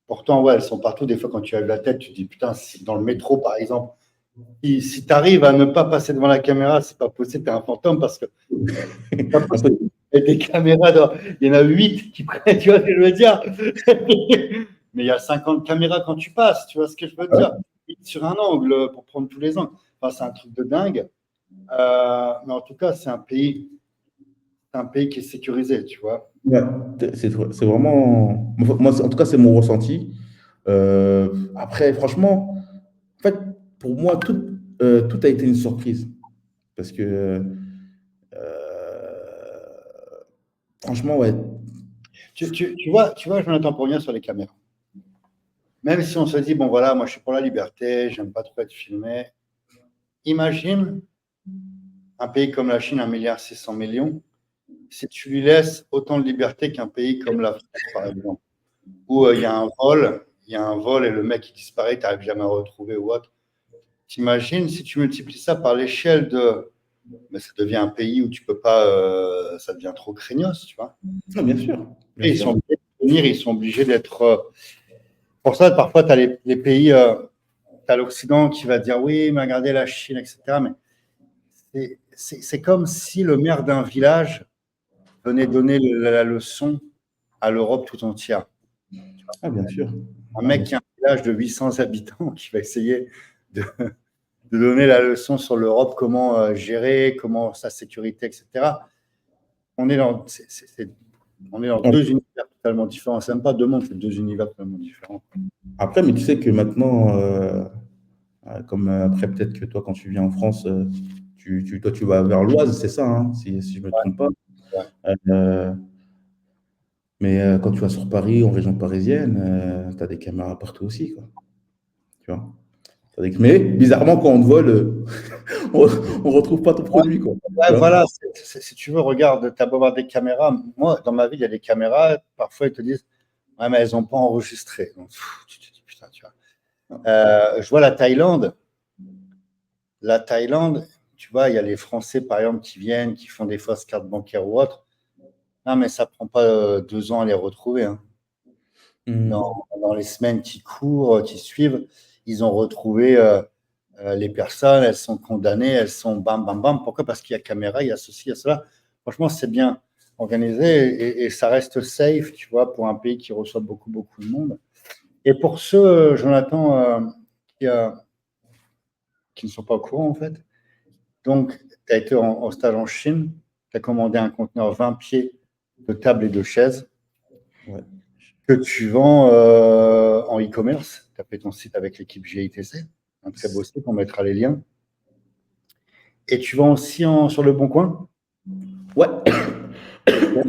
Pourtant, ouais, elles sont partout. Des fois, quand tu lèves la tête, tu te dis, putain, si dans le métro, par exemple, si tu arrives à ne pas passer devant la caméra, c'est pas possible, tu es un fantôme parce que c'est pas Un peu. possible. Il y a des caméras, il y en a 8 qui prennent, tu vois ce que je veux dire. Mais il y a 50 caméras quand tu passes, tu vois ce que je veux dire. Sur un angle pour prendre tous les angles. Enfin, c'est un truc de dingue. Mais en tout cas, c'est un pays qui est sécurisé, tu vois. Ouais, c'est vraiment. Moi, en tout cas, c'est mon ressenti. Après, franchement, en fait, pour moi, tout a été une surprise. Parce que, franchement, ouais. Tu vois, Jonathan, pour revenir sur les caméras. Même si on se dit, bon voilà, moi je suis pour la liberté, j'aime pas trop être filmé. Imagine un pays comme la Chine, 1,6 milliard, si tu lui laisses autant de liberté qu'un pays comme la France, par exemple, où il y a un vol et le mec il disparaît, tu n'arrives jamais à le retrouver ou autre. T'imagines si tu multiplies ça par l'échelle de. Mais ça devient un pays où tu peux pas. Ça devient trop craignos, tu vois. Ah, bien sûr, bien Et ils sûr. sont obligés de venir, ils sont obligés d'être. Pour ça, parfois, tu as les pays. Tu as l'Occident qui va dire oui, mais regardez la Chine, etc. Mais c'est comme si le maire d'un village venait donner la leçon à l'Europe tout entière. Ah, bien sûr. Un Ah, mec bien qui a sûr. un village de 800 habitants qui va essayer de donner la leçon sur l'Europe, comment gérer, comment sa sécurité, etc. On est dans deux univers totalement différents. C'est même pas deux mondes, c'est deux univers totalement différents. Après, mais tu sais que maintenant, comme après, peut-être que toi, quand tu viens en France, toi, tu vas vers l'Oise, c'est ça, hein, si je ne me trompe pas. Ouais. Euh, mais quand tu vas sur Paris, en région parisienne, tu as des caméras partout aussi, quoi. Tu vois. Mais bizarrement, quand on te vole, on ne retrouve pas ton produit, quoi. Tu Ouais, vois. voilà, si tu veux, regarde, tu as beau avoir des caméras. Moi, dans ma vie, il y a des caméras. Parfois, ils te disent, ouais, mais elles n'ont pas enregistré. Donc, tu te dis, putain, tu vois. Je vois la Thaïlande. La Thaïlande, tu vois, il y a les Français, par exemple, qui viennent, qui font des fausses cartes bancaires ou autres. Non, mais ça prend pas 2 ans à les retrouver, hein. Dans, Hmm. dans les semaines qui courent, qui suivent, ils ont retrouvé les personnes, elles sont condamnées, elles sont bam, bam, bam. Pourquoi? Parce qu'il y a caméra, il y a ceci, il y a cela. Franchement, c'est bien. organisé et ça reste safe, tu vois, pour un pays qui reçoit beaucoup, beaucoup de monde. Et pour ceux, Jonathan, qui, euh, qui ne sont pas au courant, en fait, donc, tu as été en stage en Chine, tu as commandé un conteneur 20 pieds de table et de chaises Ouais. que tu vends en e-commerce. Tu as fait ton site avec l'équipe GITC, un très beau site, on mettra les liens. Et tu vends aussi sur Le Bon Coin? Ouais. Ok.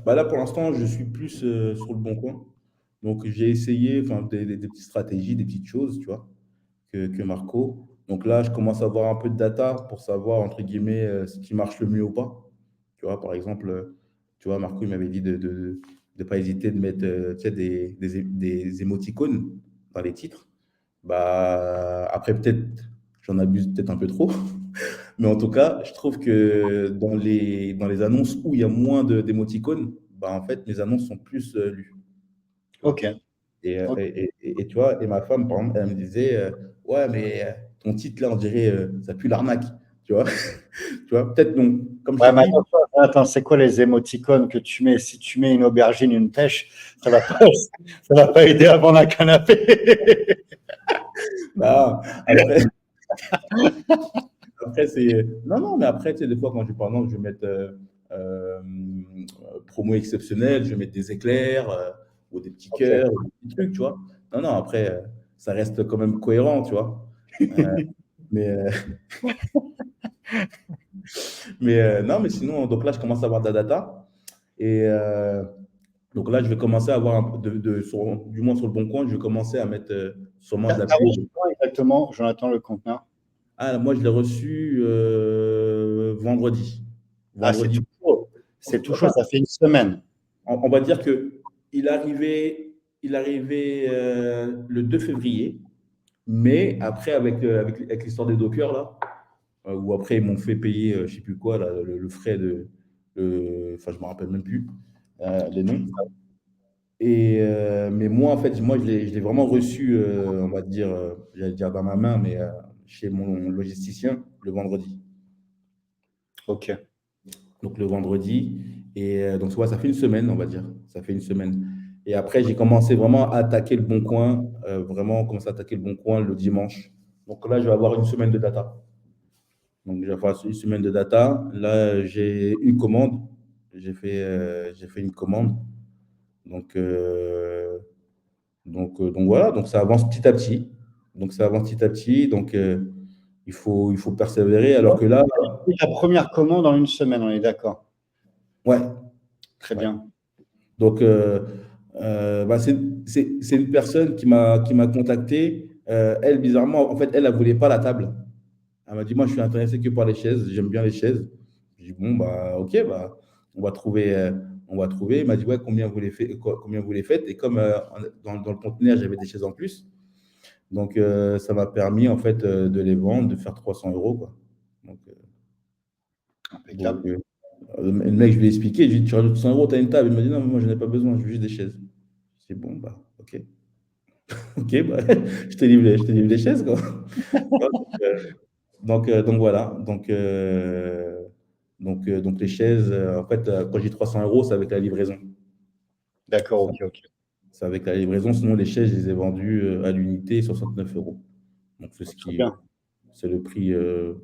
Là, pour l'instant, je suis plus sur le bon coin. Donc, j'ai essayé enfin, des petites stratégies, des petites choses, tu vois, que Marco. Donc là, je commence à avoir un peu de data pour savoir, entre guillemets, ce qui marche le mieux ou pas. Tu vois, par exemple, tu vois, Marco, il m'avait dit de pas hésiter de mettre tu sais, des émoticônes dans les titres. Bah, après, peut-être, j'en abuse peut-être un peu trop. Mais en tout cas, je trouve que dans les annonces où il y a moins d'émoticônes, bah, en fait, mes annonces sont plus lues. Tu vois? Ok. Ok. Et tu vois, et ma femme, par exemple, elle me disait ouais, mais ton titre là, on dirait ça pue l'arnaque. Tu vois? Tu vois? Peut-être donc, comme je Ouais, t'ai mais dit, attends, c'est quoi les émoticônes que tu mets? Si tu mets une aubergine, une pêche, ça va pas aider à vendre un canapé. bah, après, après c'est. Non, non, mais après, tu sais, des fois, quand je, par exemple, je vais mettre euh, promo exceptionnelle, je vais mettre des éclairs ou des petits Ok. cœurs, ou des petits trucs, tu vois. Non, non, après, ça reste quand même cohérent, tu vois. Euh, mais, non, mais sinon, donc là, je commence à avoir de la data. Et donc là, je vais commencer à avoir, du moins sur le bon coin, je vais commencer à mettre sûrement de la T'as pub. reçu quand exactement, Jonathan, le conteneur? Ah, moi, je l'ai reçu vendredi. Ah, Vendredi. c'est tout chaud, Enfin, ça fait une semaine. on va dire que il arrivait le 2 février, mais après, avec l'histoire des dockers, là, où après, ils m'ont fait payer, je sais plus quoi, là, le frais enfin, je me rappelle même plus les noms. Mais moi, en fait, je l'ai vraiment reçu, on va dire, j'allais dire dans ma main, mais chez mon logisticien le vendredi. Ok. Donc le vendredi. Et donc, ouais, ça fait une semaine, on va dire. Ça fait une semaine. Et après, j'ai commencé vraiment à attaquer le bon coin, vraiment commencé à attaquer le bon coin le dimanche. Donc là, je vais avoir une semaine de data. Donc, je vais avoir une semaine de data. Là, j'ai une commande. J'ai fait une commande. Donc, donc voilà, donc ça avance petit à petit. Donc ça avance petit à petit. Donc il faut persévérer. Alors que là, La première commande en une semaine, on est d'accord. ouais, Très ouais. bien. Donc bah, c'est une personne qui m'a contacté. Elle, bizarrement, en fait, elle ne voulait pas la table. Elle m'a dit, moi, je suis intéressé que par les chaises. J'aime bien les chaises. J'ai dit, bon, bah, ok, bah, on va trouver. On va trouver. Elle m'a dit, ouais, combien vous les faites? Et comme dans le conteneur, j'avais des chaises en plus. Donc, ça m'a permis, en fait, de les vendre, de faire 300 euros, quoi. Donc, donc, Impeccable. le mec, je lui ai expliqué, je lui ai dit, tu rajoutes 100 euros, tu as une table. Il m'a dit, non, mais moi, je n'en ai pas besoin, je veux juste des chaises. C'est bon, bah, ok. Ok, bah, je te livre les chaises, quoi. Donc voilà. Donc les chaises, en fait, quand j'ai 300 euros, c'est avec la livraison. D'accord, Ça, ok, ok. c'est avec la livraison. Sinon, les chaises, je les ai vendues à l'unité 69 euros. Donc, c'est ce Très qui, bien. c'est le prix.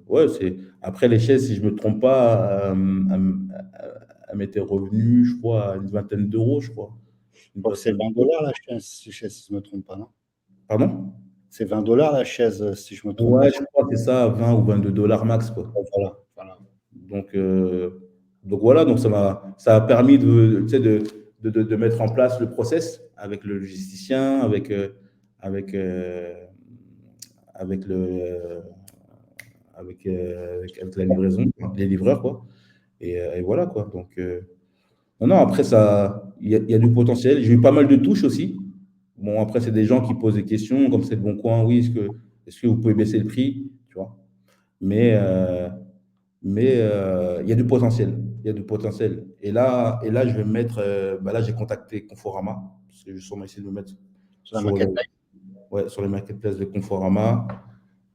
Ouais, c'est. Après, les chaises, si je ne me trompe pas, elles m'étaient revenues, je crois, à une vingtaine d'euros, je crois. Je Une crois que c'est vingtaine 20 d'euros. dollars la chaise, si je ne me trompe pas, non? Pardon? C'est 20 dollars la chaise, si je ne me trompe pas. Ouais, je crois que c'est ça, 20 ou 22 dollars max, quoi. Voilà, voilà. Donc, voilà, donc ça a permis tu sais, de mettre en place le process avec le logisticien, avec, avec, le, avec la livraison, enfin, les livreurs, quoi. Et voilà, quoi. Donc, non, non, après, il y a du potentiel. J'ai eu pas mal de touches aussi. Bon, après, c'est des gens qui posent des questions, comme c'est le bon coin, oui, est-ce que vous pouvez baisser le prix, tu vois. Mais, il y a du potentiel. Il y a du potentiel. Et là je vais me mettre. Bah là, j'ai contacté Conforama, parce que je vais sûrement essayer de me mettre Sur la sur, marketplace. ouais, sur les marketplaces de Conforama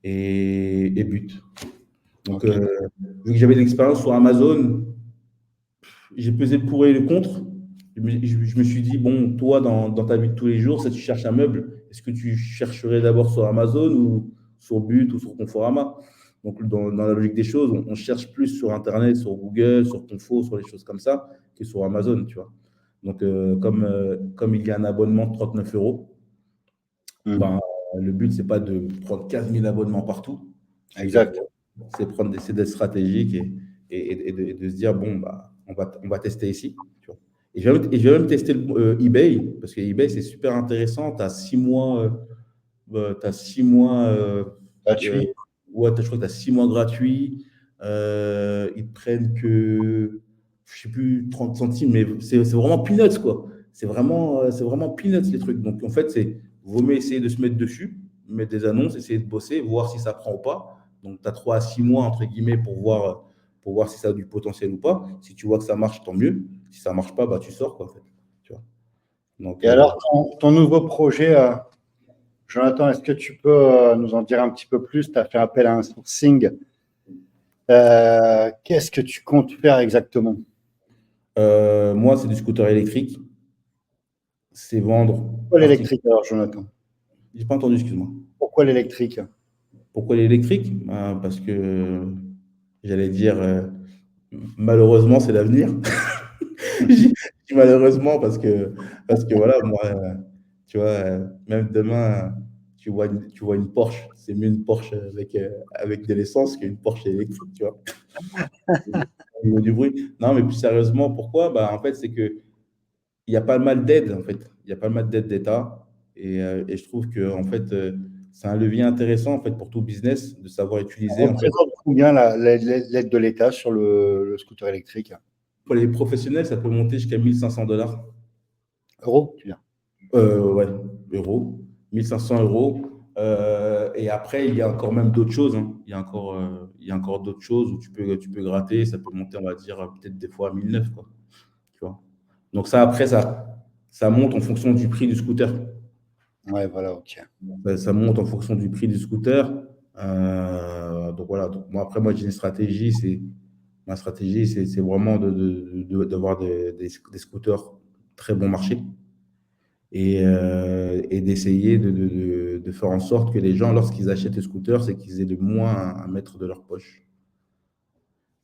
et But. Donc, Ok. vu que j'avais de l'expérience sur Amazon, j'ai pesé le pour et le contre. Je me suis dit, bon, toi, dans ta vie de tous les jours, si tu cherches un meuble, est-ce que tu chercherais d'abord sur Amazon ou sur But ou sur Conforama? Donc, dans la logique des choses, on cherche plus sur Internet, sur Google, sur Confo, sur les choses comme ça, que sur Amazon, tu vois. Donc, comme il y a un abonnement de 39 euros, Hmm. ben, le but, c'est pas de prendre 15 000 abonnements partout, c'est de, Exact. c'est d'être stratégique et de se dire, bon, bah, on va tester ici. Tu vois. Et je vais même tester eBay, parce que eBay, c'est super intéressant. Tu as 6 mois, t'as 6 mois, euh, Gratuit. ouais, je crois que tu as 6 mois gratuits. Ils te prennent que, je sais plus, 30 centimes, mais c'est vraiment peanuts, quoi. C'est vraiment peanuts, les trucs. Donc, en fait, vaut mieux essayer de se mettre dessus, mettre des annonces, essayer de bosser, voir si ça prend ou pas. Donc, tu as 3 à 6 mois, entre guillemets, pour voir si ça a du potentiel ou pas. Si tu vois que ça marche, tant mieux. Si ça marche pas, bah, tu sors, quoi, en fait. Tu vois. Donc, Et alors, ton nouveau projet, Jonathan, est-ce que tu peux nous en dire un petit peu plus? Tu as fait appel à un sourcing. Qu'est-ce que tu comptes faire exactement? moi, c'est du scooter électrique. C'est vendre Pourquoi partie. l'électrique alors, Jonathan? J'ai pas entendu, excuse-moi. Pourquoi l'électrique? Pourquoi l'électrique? Parce que j'allais dire, malheureusement, c'est l'avenir. Je dis malheureusement parce que voilà, moi, tu vois, même demain, tu vois une Porsche, c'est mieux une Porsche avec de l'essence qu'une Porsche électrique, tu vois. Au niveau du bruit. Non, mais plus sérieusement, pourquoi? Bah, en fait, c'est que il y a pas mal d'aides, en fait. Il y a pas mal d'aides d'État et je trouve que en fait, c'est un levier intéressant, en fait, pour tout business de savoir On utiliser, en fait. représente combien l'aide de l'État sur le scooter électrique? Pour les professionnels, ça peut monter jusqu'à 1 500 $. Euros, tu viens. Ouais, euros, 1 500 €. Et après, il y a encore même d'autres choses, hein. Il y a encore d'autres choses où tu peux gratter. Ça peut monter, on va dire, peut-être des fois à 1 900, quoi. Tu vois. Donc ça, après, ça monte en fonction du prix du scooter. Ouais, voilà, ok. Ça monte en fonction du prix du scooter. Donc voilà. Donc, moi, après, moi, j'ai une stratégie. Ma stratégie, c'est vraiment d'avoir des scooters très bon marché et d'essayer de faire en sorte que les gens, lorsqu'ils achètent le scooter, c'est qu'ils aient le moins à mettre de leur poche.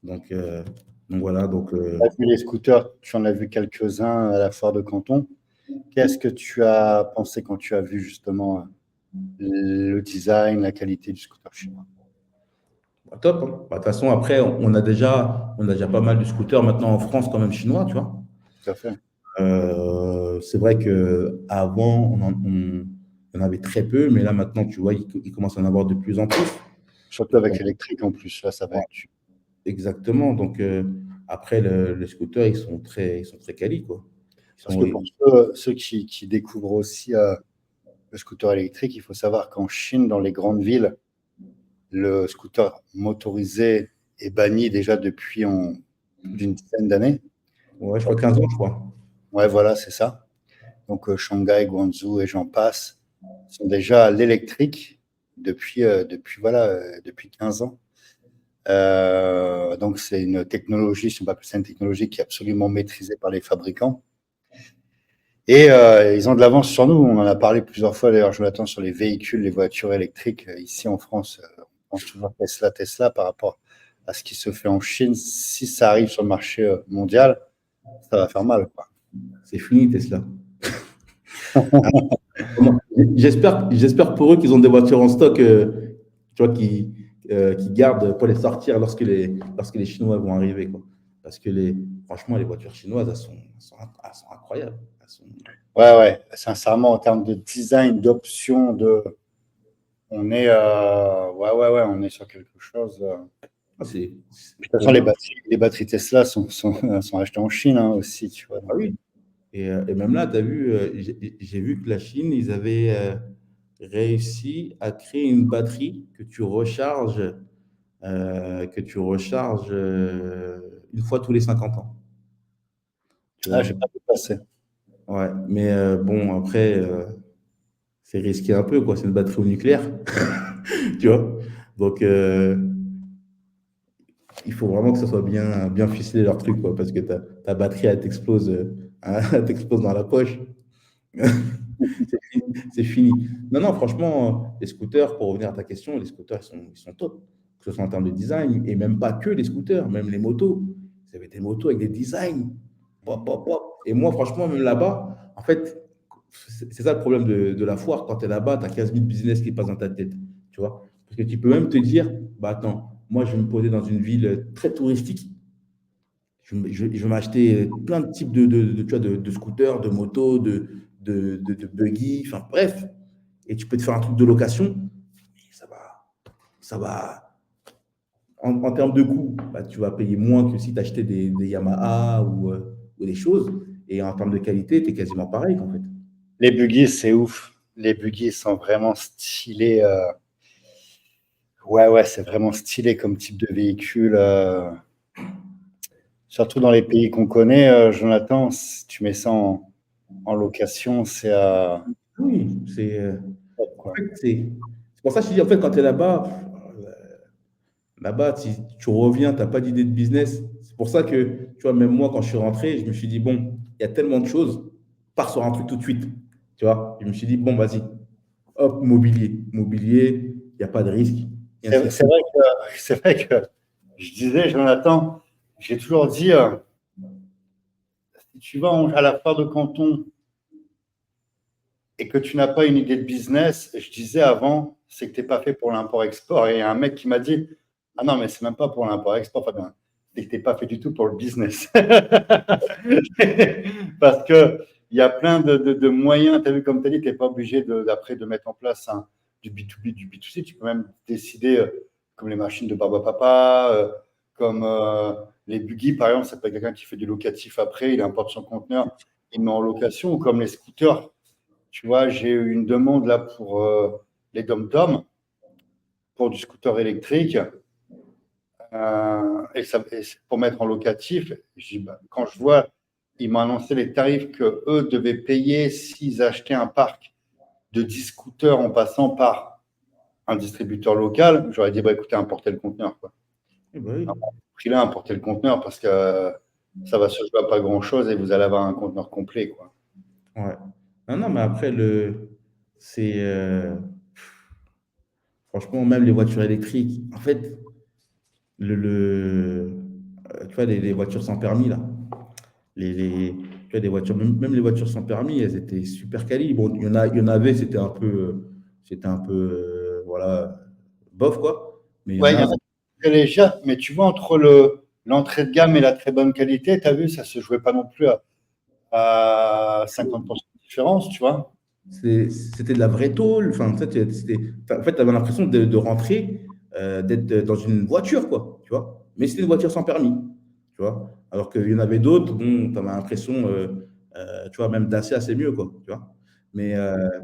Donc, euh, donc voilà. Donc, Tu as vu les scooters, tu en as vu quelques-uns à la foire de Canton. Qu'est-ce que tu as pensé quand tu as vu justement le design, la qualité du scooter chinois? bah, top, hein. Bah, de toute façon, après, on a déjà pas mal de scooters maintenant en France, quand même chinois, tu vois. Tout à fait. C'est vrai qu'avant, on en avait très peu, mais là maintenant, tu vois, il commence à en avoir de plus en plus. Surtout avec l'électrique en plus, là, ça va Ouais, être. exactement. Donc, après, les scooters, ils sont très quali, quoi. Ils Parce sont, que pour ceux qui découvrent aussi le scooter électrique, il faut savoir qu'en Chine, dans les grandes villes, le scooter motorisé est banni déjà depuis plus d'une dizaine d'années. ouais, je crois 15 ans, je crois. Ouais, voilà, c'est ça. Donc Shanghai, Guangzhou et j'en passe sont déjà à l'électrique depuis 15 ans. Donc c'est une technologie, si on peut appeler ça une technologie qui est absolument maîtrisée par les fabricants. Et ils ont de l'avance sur nous. On en a parlé plusieurs fois d'ailleurs, Jonathan, sur les véhicules, les voitures électriques. Ici en France, on pense toujours Tesla, Tesla par rapport à ce qui se fait en Chine. Si ça arrive sur le marché mondial, ça va faire mal, quoi. C'est fini, Tesla. J'espère pour eux qu'ils ont des voitures en stock, tu vois, qui gardent pour les sortir lorsque les Chinois vont arriver, quoi. Parce que franchement, les voitures chinoises, elles sont incroyables. Ouais, ouais. Sincèrement, en termes de design, d'options, ouais, on est sur quelque chose. De toute façon, Pour moi, les batteries Tesla sont achetées en Chine hein, aussi, tu vois. ah oui. Et même là, tu as vu, j'ai vu que la Chine, ils avaient réussi à créer une batterie que tu recharges une fois tous les 50 ans. Tu Ah, vois? j'ai pas vu passer. Ouais, mais bon, après, c'est risqué un peu, quoi. C'est une batterie au nucléaire, tu vois? Donc, il faut vraiment que ça soit bien, bien ficelé leur truc, quoi, parce que ta batterie, elle t'explose, elle t'explose dans la poche. C'est fini. C'est fini. Non, non, franchement, les scooters, pour revenir à ta question, les scooters, ils sont top. Que ce soit en termes de design, et même pas que les scooters, même les motos. Vous avez des motos avec des designs. Pop, pop, pop. Et moi, franchement, même là-bas, en fait, c'est ça le problème de la foire. Quand tu es là-bas, tu as 15 000 business qui passent dans ta tête. Tu vois? Parce que tu peux même te dire, bah attends, moi, je vais me poser dans une ville très touristique. Je vais m'acheter plein de types tu vois, de scooters, de motos, de buggy, enfin bref. Et tu peux te faire un truc de location. Et ça va en termes de coût, bah, tu vas payer moins que si tu achetais des Yamaha ou des choses. Et en termes de qualité, tu es quasiment pareil en fait. Les buggy, c'est ouf. Les buggy sont vraiment stylés. Ouais, ouais, c'est vraiment stylé comme type de véhicule. Surtout dans les pays qu'on connaît, Jonathan, si tu mets ça en location, c'est Oui, top, en quoi. fait, c'est pour ça que je te dis, en fait, quand tu es là-bas, là-bas, si tu reviens, tu n'as pas d'idée de business. C'est pour ça que, tu vois, même moi, quand je suis rentré, je me suis dit, bon, il y a tellement de choses, pars sur un truc tout de suite. Tu vois, je me suis dit, bon, vas-y, hop, mobilier. Mobilier, il n'y a pas de risque, et ainsi de C'est suite. vrai c'est vrai que je disais, Jonathan, j'ai toujours dit, si tu vas à la foire de Canton et que tu n'as pas une idée de business, je disais avant, c'est que tu n'es pas fait pour l'import-export. Et il y a un mec qui m'a dit, ah non, mais c'est même pas pour l'import-export, Fabien, c'est que tu n'es pas fait du tout pour le business. Parce que il y a plein de moyens, tu as vu, comme tu as dit, tu n'es pas obligé d'après de mettre en place du B2B, du B2C. Tu peux même décider, comme les machines de Barba Papa, comme les buggy, par exemple, ça peut être quelqu'un qui fait du locatif après, il importe son conteneur, il met en location, ou comme les scooters. Tu vois, j'ai eu une demande là pour les dom-toms, pour du scooter électrique, et c'est pour mettre en locatif. Je dis, bah, quand je vois, ils m'ont annoncé les tarifs que eux devaient payer s'ils achetaient un parc de 10 scooters en passant par un distributeur local. J'aurais dit, bah, écoutez, importez le conteneur, quoi. Eh ben oui. Pris-là, importez le conteneur parce que ça va se jouer à pas grand-chose et vous allez avoir un conteneur complet, quoi. Ouais. Non, non, mais après, c'est, franchement, même les voitures électriques, en fait, tu vois, les voitures sans permis, là, tu vois, des voitures, même les voitures sans permis, elles étaient super quali. Bon, il y en avait, c'était un peu, voilà, bof, quoi. Mais il y en Ouais, il y a, en a qui sont très légers, mais tu vois, entre l'entrée de gamme et la très bonne qualité, tu as vu, ça se jouait pas non plus à 50% de différence, tu vois. c'était de la vraie tôle. Enfin, en fait, tu avais l'impression de rentrer, d'être dans une voiture, quoi, tu vois. Mais c'était une voiture sans permis, tu vois. Alors qu'il y en avait d'autres, bon, tu avais l'impression, tu vois, même Dacia, c'est mieux, quoi, tu vois. Mais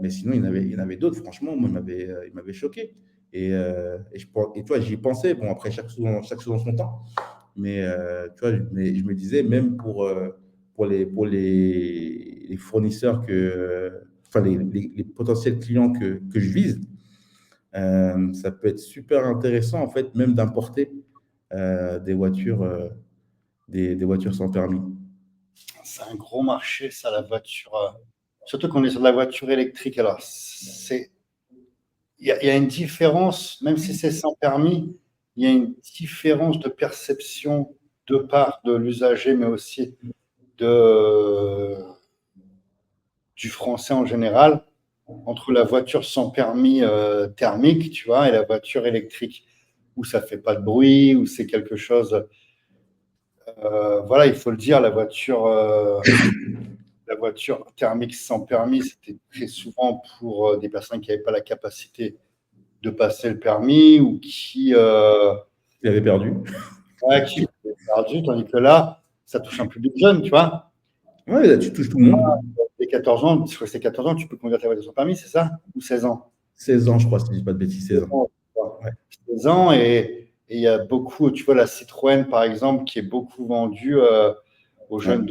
sinon, il y en avait d'autres, franchement, moi, il m'avait choqué. Et tu vois, j'y pensais, bon, après, chaque chose en son temps. Mais tu vois, je me disais, même pour les fournisseurs enfin les potentiels clients que je vise, ça peut être super intéressant en fait, même d'importer des voitures, des voitures sans permis. C'est un gros marché, ça, la voiture. Surtout qu'on est sur de la voiture électrique. Alors, il y a une différence, même si c'est sans permis, il y a une différence de perception de part de l'usager, mais aussi de, du français en général, entre la voiture sans permis thermique, tu vois, et la voiture électrique, où ça fait pas de bruit, où c'est quelque chose. Voilà, il faut le dire, la voiture thermique sans permis, c'était très souvent pour des personnes qui n'avaient pas la capacité de passer le permis ou Il avait perdu. ouais, qui avaient perdu, tandis que là, ça touche un public jeune, tu vois. Ouais, là, tu touches tout le monde. Dès 14 ans, je crois que c'est 14 ans, tu peux conduire ta voiture sans permis, c'est ça? Ou 16 ans? 16 ans, je crois, si je dis pas de bêtises, 16 ans. 16 ans, et il y a beaucoup, tu vois, la Citroën, par exemple, qui est beaucoup vendue aux Ouais. jeunes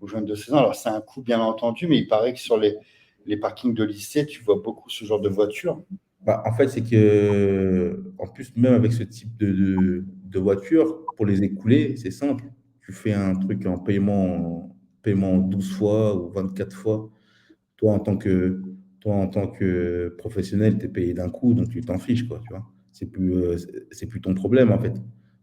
aux jeunes de 16 ans. Alors, c'est un coût, bien entendu, mais il paraît que sur les parkings de lycée, tu vois beaucoup ce genre de voitures. Bah, en fait, c'est que, en plus, même avec ce type de voitures, pour les écouler, c'est simple. Tu fais un truc en paiement 12 fois ou 24 fois. Toi, en tant que, toi, en tant que professionnel, tu es payé d'un coup, donc tu t'en fiches, quoi, tu vois. C'est plus ton problème, en fait,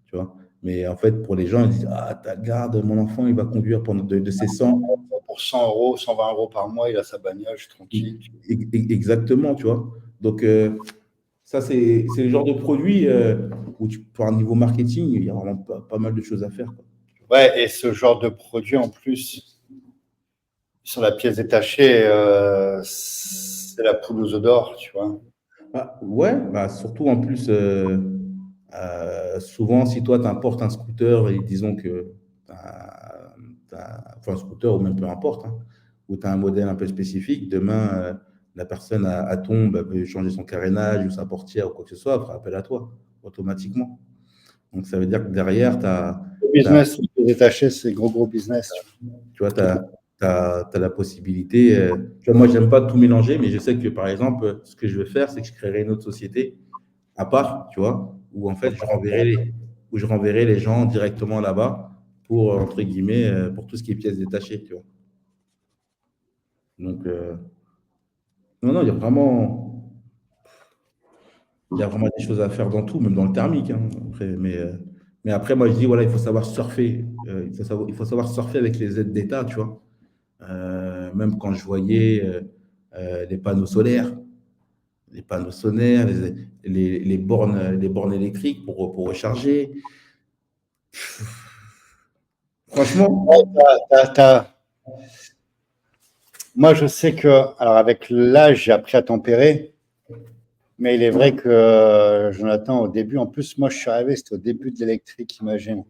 tu vois. Mais en fait, pour les gens, ils disent, ah, ta garde, mon enfant, il va conduire pendant de ses 100. Pour 100 euros, 120 euros par mois, il a sa bagnole, je suis tranquille. Exactement, tu vois. Donc, ça, c'est le genre de produit où, pour un niveau marketing, il y a vraiment pas mal de choses à faire, quoi. Ouais, et ce genre de produit, en plus, sur la pièce détachée, c'est la poule aux œufs d'or, tu vois. Ah, ouais, bah, surtout en plus, souvent, si toi, tu importes un scooter et disons que enfin, un scooter ou même peu importe, hein, où tu as un modèle un peu spécifique, demain, la personne à Tombe veut changer son carénage ou sa portière ou quoi que ce soit, elle fera appel à toi automatiquement. Donc, ça veut dire que derrière, Le business, la pièce détachée, c'est gros, gros business, tu tu vois, vois. la possibilité. Tu vois, moi, j'aime pas tout mélanger, mais je sais que par exemple, ce que je vais faire, c'est que je créerai une autre société à part, tu vois, où en fait, je renverrai les gens directement là-bas pour, entre guillemets, pour tout ce qui est pièces détachées, tu vois. Donc, non, non, il y a vraiment des choses à faire dans tout, même dans le thermique, hein. Après, mais après, moi, je dis, voilà, il faut savoir surfer. Il faut savoir surfer avec les aides d'État, tu vois. Même quand je voyais les panneaux solaires, les bornes électriques pour recharger. Ouais, Franchement, moi, je sais que, alors avec l'âge, j'ai appris à tempérer, mais il est vrai que, Jonathan, au début, en plus, moi, je suis arrivé, c'était au début de l'électrique, imagine.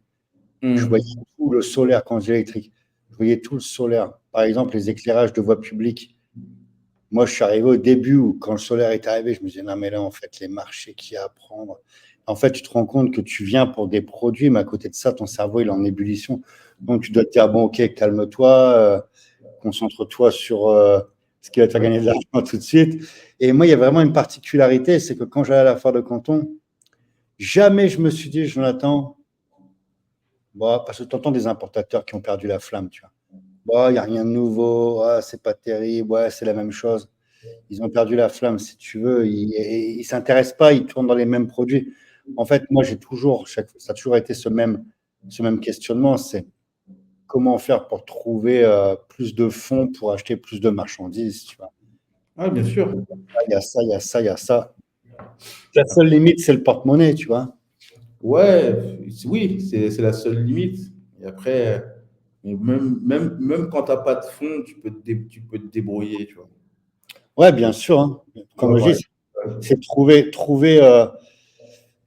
Je voyais hum, tout le solaire quand j'ai électrique. Je voyais tout le solaire. Par exemple, les éclairages de voie publique. Moi, je suis arrivé au début où, quand le solaire est arrivé, je me disais, non, mais là, en fait, les marchés qu'il y a à prendre. En fait, tu te rends compte que tu viens pour des produits, mais à côté de ça, ton cerveau, il est en ébullition. Donc, tu dois te dire, bon, ok, calme-toi, concentre-toi sur ce qui va te faire gagner de l'argent tout de suite. Et moi, il y a vraiment une particularité, c'est que quand j'allais à la foire de Canton, jamais je me suis dit, Jonathan, bon, parce que tu entends des importateurs qui ont perdu la flamme, tu vois. Bon, il n'y a rien de nouveau, ah, c'est pas terrible, ouais, c'est la même chose. Ils ont perdu la flamme, si tu veux. Ils ne s'intéressent pas, ils tournent dans les mêmes produits. En fait, moi, ça a toujours été ce même questionnement, c'est comment faire pour trouver plus de fonds pour acheter plus de marchandises, tu vois. ah, bien sûr. Il y a ça, il y a ça, il y a ça. La seule limite, c'est le porte-monnaie, tu vois. Ouais, oui, c'est la seule limite. Et après, même quand tu n'as pas de fonds, tu peux te débrouiller, tu vois. Ouais, bien sûr, hein. Tu vois, Comme je par dis, c'est trouver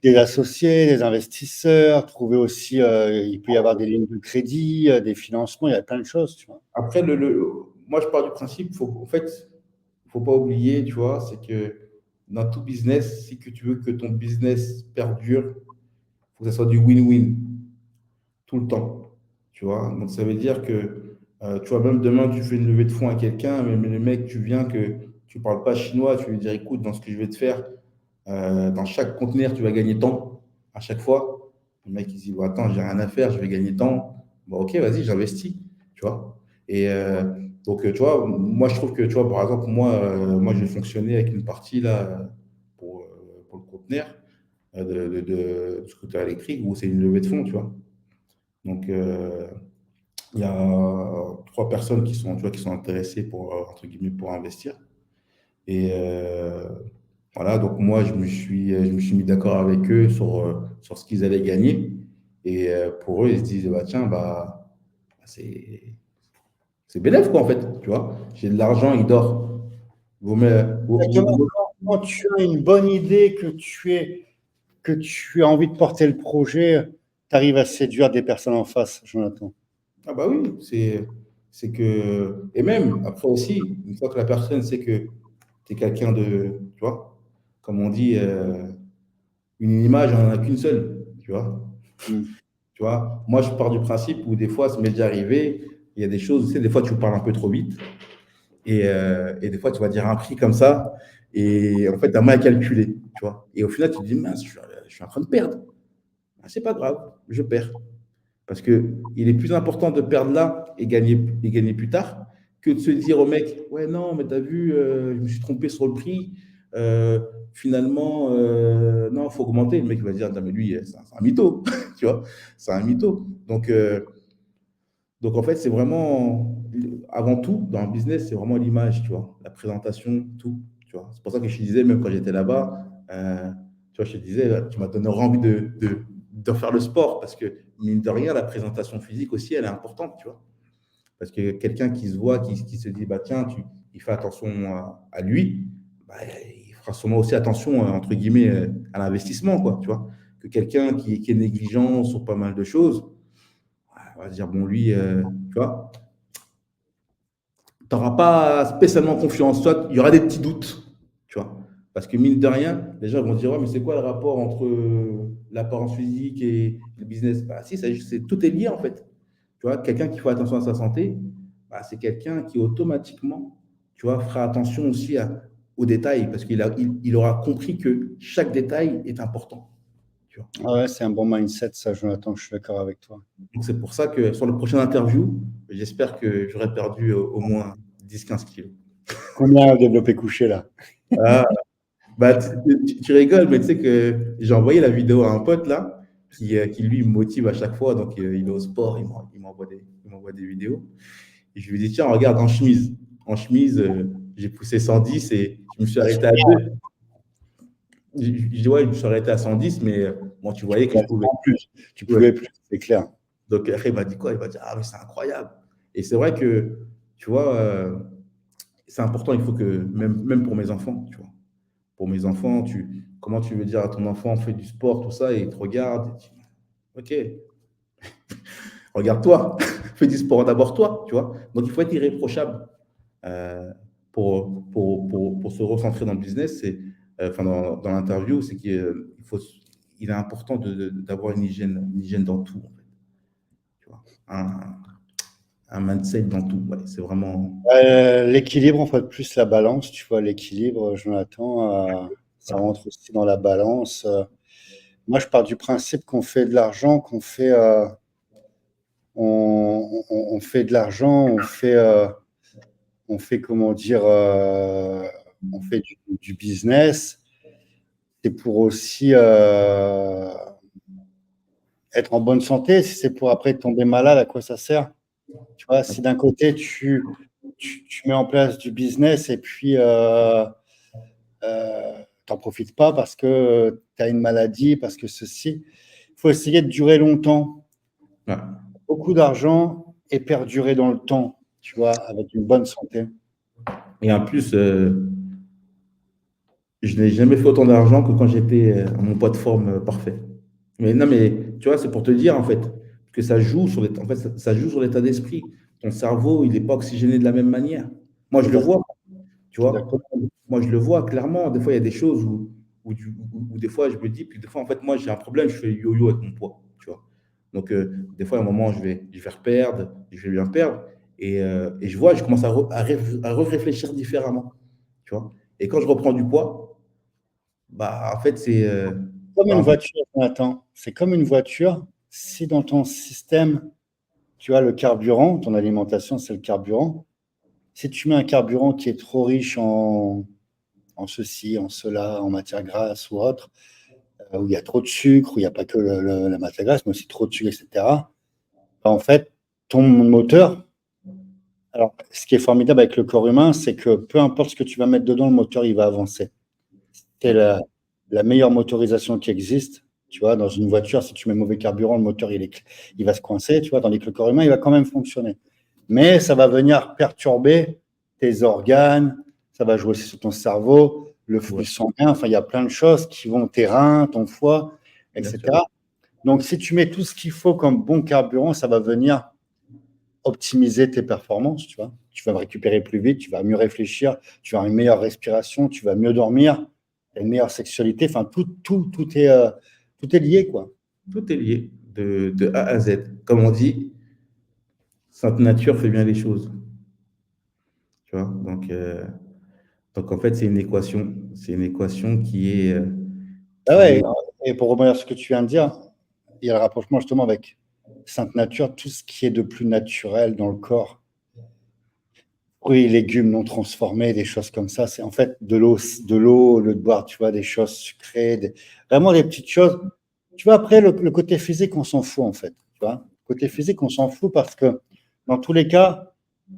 des associés, des investisseurs, trouver aussi, il peut y avoir des lignes de crédit, des financements, il y a plein de choses, tu vois. après, moi, je pars du principe, en fait, faut pas oublier, tu vois, c'est que dans tout business, si que tu veux que ton business perdure, il faut que ça soit du win-win tout le temps, tu vois. Donc, ça veut dire que, tu vois, même demain, tu fais une levée de fonds à quelqu'un, mais le mec, tu viens que tu parles pas chinois, tu lui dis, écoute, dans ce que je vais te faire, dans chaque conteneur, tu vas gagner tant à chaque fois. Le mec, il se dit, bon, attends, j'ai rien à faire, je vais gagner tant. Bon, ok, vas-y, j'investis, tu vois. Et donc, tu vois, moi, je trouve que, tu vois, par exemple, moi je vais fonctionner avec une partie là pour le conteneur de scooter électrique où c'est une levée de fonds, tu vois. Donc, il y a trois personnes qui sont, tu vois, qui sont intéressées pour, entre guillemets, pour investir. Et voilà, donc moi, je me suis mis d'accord avec eux sur ce qu'ils allaient gagner. Et pour eux, ils se disent, bah, tiens, bah, c'est bénéf, quoi, en fait, tu vois. J'ai de l'argent, il dort. Vous met, Exactement. Quand tu as une bonne idée, que tu as envie de porter le projet, tu arrives à séduire des personnes en face, Jonathan. ah bah oui, c'est que... Et même, après aussi, une fois que la personne sait que tu es quelqu'un de, tu vois, comme on dit, une image, on n'en a qu'une seule, tu vois. Mm. Tu vois, moi, je pars du principe où des fois, ça m'est déjà arrivé, il y a des choses, tu sais, des fois, tu parles un peu trop vite et des fois, tu vas dire un prix comme ça et en fait, tu as mal calculé, tu vois. Et au final, tu te dis, mince, je suis en train de perdre. Ah, c'est pas grave, je perds. Parce qu'il est plus important de perdre là et gagner plus tard que de se dire au mec, ouais, non, mais t'as vu, je me suis trompé sur le prix. euh, Finalement, non, il faut augmenter. Le mec il va dire, non, mais lui, c'est un mytho. Tu vois, c'est un mytho. Donc en fait, c'est vraiment, avant tout, dans le business, c'est vraiment l'image, tu vois, la présentation, tout. Tu vois. C'est pour ça que je te disais, même quand j'étais là-bas, tu vois, je te disais, là, tu m'as donné envie de faire le sport parce que, mine de rien, la présentation physique aussi, elle est importante, tu vois. Parce que quelqu'un qui se voit, qui se dit, bah tiens, il fait attention à lui, bah, il fera sûrement aussi attention, entre guillemets, à l'investissement, quoi, tu vois. Que quelqu'un qui est négligent sur pas mal de choses, on va se dire, bon, lui, tu vois, tu n'auras pas spécialement confiance. Toi, il y aura des petits doutes, tu vois. Parce que mine de rien, les gens vont dire, ouais, mais c'est quoi le rapport entre l'apparence physique et le business? Bah, si, tout est lié en fait. Tu vois, quelqu'un qui fait attention à sa santé, bah, c'est quelqu'un qui automatiquement, tu vois, fera attention aussi aux détails parce il aura compris que chaque détail est important. Tu vois. Ah ouais, c'est un bon mindset, ça, Jonathan, je suis d'accord avec toi. Donc, c'est pour ça que sur le prochain interview, j'espère que j'aurai perdu au moins 10-15 kilos. Combien au développé couché, là? Ah, bah, tu rigoles, mais tu sais que j'ai envoyé la vidéo à un pote là, qui lui me motive à chaque fois. Donc, il est au sport, il m'envoie des vidéos. Et je lui dis, tiens, regarde, en chemise. En chemise, j'ai poussé 110 et je me suis Ah, arrêté à super. 2. Je dis, ouais, je me suis arrêté à 110, mais bon, tu voyais que je pouvais. En plus, tu Ouais. pouvais plus, c'est clair. Donc, après, il m'a dit quoi? Il m'a dit, ah, mais c'est incroyable. Et c'est vrai que, tu vois, c'est important, il faut que, même pour mes enfants, tu vois. Pour mes enfants, comment tu veux dire à ton enfant, fais du sport, tout ça, et il te regarde, et ok, regarde-toi, fais du sport d'abord toi, tu vois. Donc il faut être irréprochable euh, pour se recentrer dans le business, enfin dans l'interview, c'est il est important d'avoir une hygiène dans tout, en fait, tu vois. Un mindset dans tout, ouais, c'est vraiment. L'équilibre, en fait, plus la balance, tu vois, l'équilibre, Jonathan, ça rentre aussi dans la balance. Moi, je pars du principe qu'on fait de l'argent, on fait de l'argent, on fait, comment dire, on fait du business. C'est pour aussi être en bonne santé. Si c'est pour après tomber malade, à quoi ça sert? Tu vois, si d'un côté, tu mets en place du business et puis t'en profites pas parce que tu as une maladie, parce que ceci. Il faut essayer de durer longtemps, Ouais. beaucoup d'argent et perdurer dans le temps, tu vois, avec une bonne santé. Et en plus, je n'ai jamais fait autant d'argent que quand j'étais à mon poids de forme parfait. Mais non, mais tu vois, c'est pour te dire en fait que ça joue sur en fait, ça joue sur l'état d'esprit. Ton cerveau, il n'est pas oxygéné de la même manière. Moi, je le Exactement, vois, tu je suis vois. d'accord. Moi, je le vois clairement. Des fois, il y a des choses où des fois, je me dis, puis des fois, en fait, moi, j'ai un problème, je fais yo-yo avec mon poids, tu vois. Donc, des fois, à un moment, je vais reperdre, je vais bien perdre. Et je vois, je commence à réfléchir différemment, tu vois. Et quand je reprends du poids, bah, en fait, Comme bah, une en fait, voiture, Jonathan. C'est comme une voiture. Si dans ton système, tu as le carburant, ton alimentation, c'est le carburant. Si tu mets un carburant qui est trop riche en ceci, en cela, en matière grasse ou autre, où il y a trop de sucre, où il n'y a pas que la matière grasse, mais aussi trop de sucre, etc., bah, en fait, ton moteur, alors ce qui est formidable avec le corps humain, c'est que peu importe ce que tu vas mettre dedans, le moteur, il va avancer. C'est la meilleure motorisation qui existe. Tu vois, dans une voiture, si tu mets mauvais carburant, le moteur, il va se coincer, tu vois, tandis que le corps humain, il va quand même fonctionner. Mais ça va venir perturber tes organes, ça va jouer aussi sur ton cerveau, le ouais, flux sanguin, enfin, il y a plein de choses qui vont, tes reins, ton foie, bien sûr. etc. Donc, si tu mets tout ce qu'il faut comme bon carburant, ça va venir optimiser tes performances, tu vois. Tu vas récupérer plus vite, tu vas mieux réfléchir, tu vas avoir une meilleure respiration, tu vas mieux dormir, une meilleure sexualité. Enfin, tout est lié, quoi. Tout est lié de A à Z. Comme on dit, Sainte Nature fait bien les choses. Tu vois? Donc en fait, c'est une équation. C'est une équation qui est. Ah Qui ouais, est et pour rebondir sur ce que tu viens de dire, il y a le rapprochement justement avec Sainte Nature, tout ce qui est de plus naturel dans le corps. Fruits et légumes non transformés, des choses comme ça. C'est en fait de l'eau, au lieu de boire, tu vois, des choses sucrées, vraiment des petites choses. Tu vois, après, le côté physique, on s'en fout, en fait. Tu vois, côté physique, on s'en fout parce que dans tous les cas, tu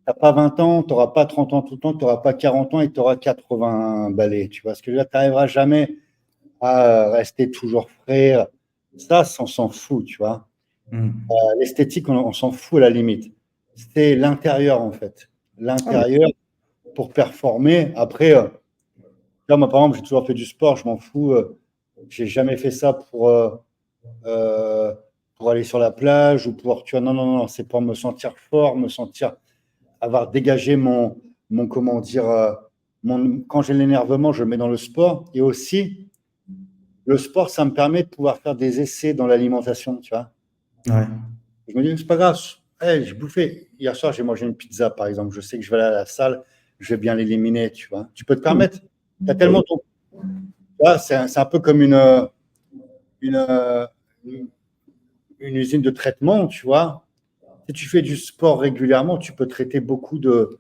n'as pas 20 ans, tu n'auras pas 30 ans tout le temps, tu n'auras pas 40 ans et tu auras 80 balais. Tu vois, ce que je veux dire, tu n'arriveras jamais à rester toujours frais. Ça, on s'en fout, tu vois. Mm. L'esthétique, on s'en fout à la limite. C'est l'intérieur, en fait. Ah, mais L'intérieur pour performer. Après, là, moi, par exemple, j'ai toujours fait du sport, je m'en fous. J'ai jamais fait ça euh, pour aller sur la plage ou pour, tu vois, non, non, non, c'est pour me sentir fort, me sentir, avoir dégagé comment dire, quand j'ai l'énervement, je le mets dans le sport. Et aussi, le sport, ça me permet de pouvoir faire des essais dans l'alimentation, tu vois. ouais. Je me dis, c'est pas grave. Hey, j'ai bouffé. Hier soir, j'ai mangé une pizza, par exemple. Je sais que je vais aller à la salle, je vais bien l'éliminer, tu vois. Tu peux te Mm. permettre. Tu as Bah oui. tellement ton. Tu vois, c'est un peu comme une, euh, une usine de traitement, tu vois. Si tu fais du sport régulièrement, tu peux traiter beaucoup de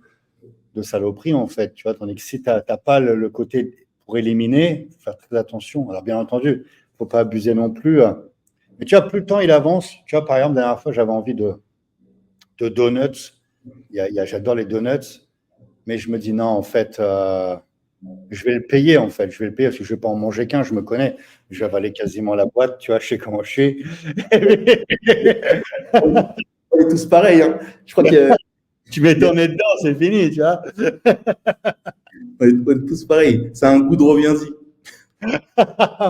saloperies, en fait, tu vois. Tandis que si tu n'as pas le côté pour éliminer, faut faire très attention. Alors, bien entendu, il ne faut pas abuser non plus, hein. Mais tu vois, plus le temps il avance, tu vois, par exemple, la dernière fois, j'avais envie de donuts. J'adore les donuts, mais je me dis non, en fait, je vais le payer, en fait. Je vais le payer parce que je ne vais pas en manger qu'un, je me connais. Je vais avaler quasiment la boîte, tu vois, je sais comment je suis. On est tous pareils, hein. Je crois que Tu mets ton nez dedans, c'est fini, tu vois. on est tous pareils. C'est un goût de reviens-y.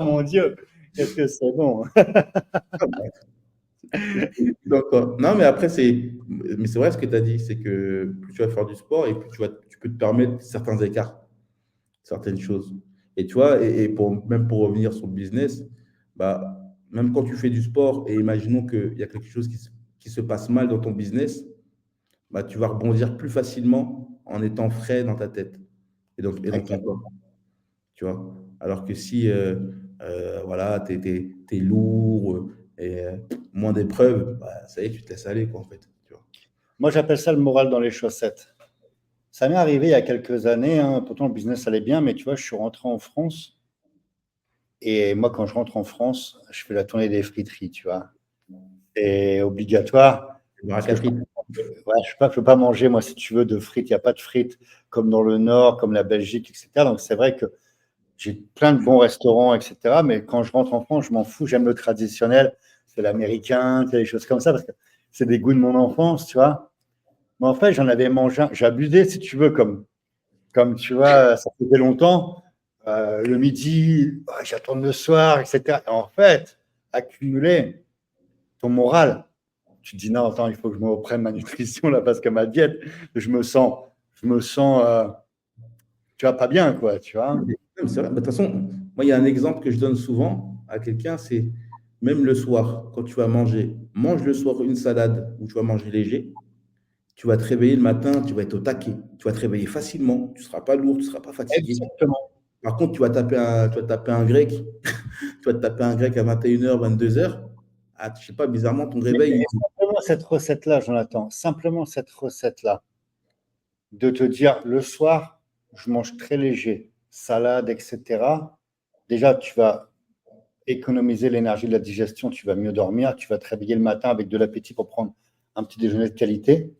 Mon Dieu, qu'est-ce que c'est bon. D'accord. Non, mais après, mais c'est vrai ce que tu as dit, c'est que plus tu vas faire du sport et plus tu peux te permettre certains écarts, certaines choses. Et tu vois, même pour revenir sur le business, bah, même quand tu fais du sport et imaginons qu'il y a quelque chose qui se passe mal dans ton business, bah, tu vas rebondir plus facilement en étant frais dans ta tête et dans ton corps. Tu vois. Alors que si voilà, t'es lourd et moins d'épreuves, bah, ça y est, tu te laisses aller, quoi, en fait. Tu vois. Moi, j'appelle ça le moral dans les chaussettes. Ça m'est arrivé il y a quelques années, hein, pourtant le business allait bien, mais tu vois, je suis rentré en France et moi, quand je rentre en France, je fais la tournée des friteries, tu vois. C'est obligatoire Le baraque parce que à je frites. ouais, je peux pas manger, moi, si tu veux, de frites. Il n'y a pas de frites comme dans le Nord, comme la Belgique, etc. Donc, c'est vrai que j'ai plein de bons restaurants, etc. Mais quand je rentre en France, je m'en fous. J'aime le traditionnel. C'est l'américain, c'est des choses comme ça, parce que c'est des goûts de mon enfance, tu vois. Mais en fait, j'en avais mangé, j'ai abusé, si tu veux, comme tu vois, ça faisait longtemps. Le midi, ouais, j'attends le soir, etc. Et en fait, accumuler ton moral. Tu te dis non, attends, il faut que je me reprenne ma nutrition là parce que ma diète, je me sens, tu vois, pas bien, quoi, tu vois. C'est vrai. Bah, de toute façon, moi, il y a un exemple que je donne souvent à quelqu'un, c'est même le soir, quand tu vas manger, mange le soir une salade où tu vas manger léger, tu vas te réveiller le matin, tu vas être au taquet, tu vas te réveiller facilement, tu ne seras pas lourd, tu ne seras pas fatigué. Exactement. Par contre, tu vas taper un grec, tu vas te taper un grec à 21h, 22h. Ah, je sais pas, bizarrement, ton Mais réveil, simplement cette recette-là, Jonathan, simplement cette recette-là, de te dire le soir, je mange très léger, salade, etc. Déjà, tu vas économiser l'énergie de la digestion, tu vas mieux dormir, tu vas te réveiller le matin avec de l'appétit pour prendre un petit déjeuner de qualité.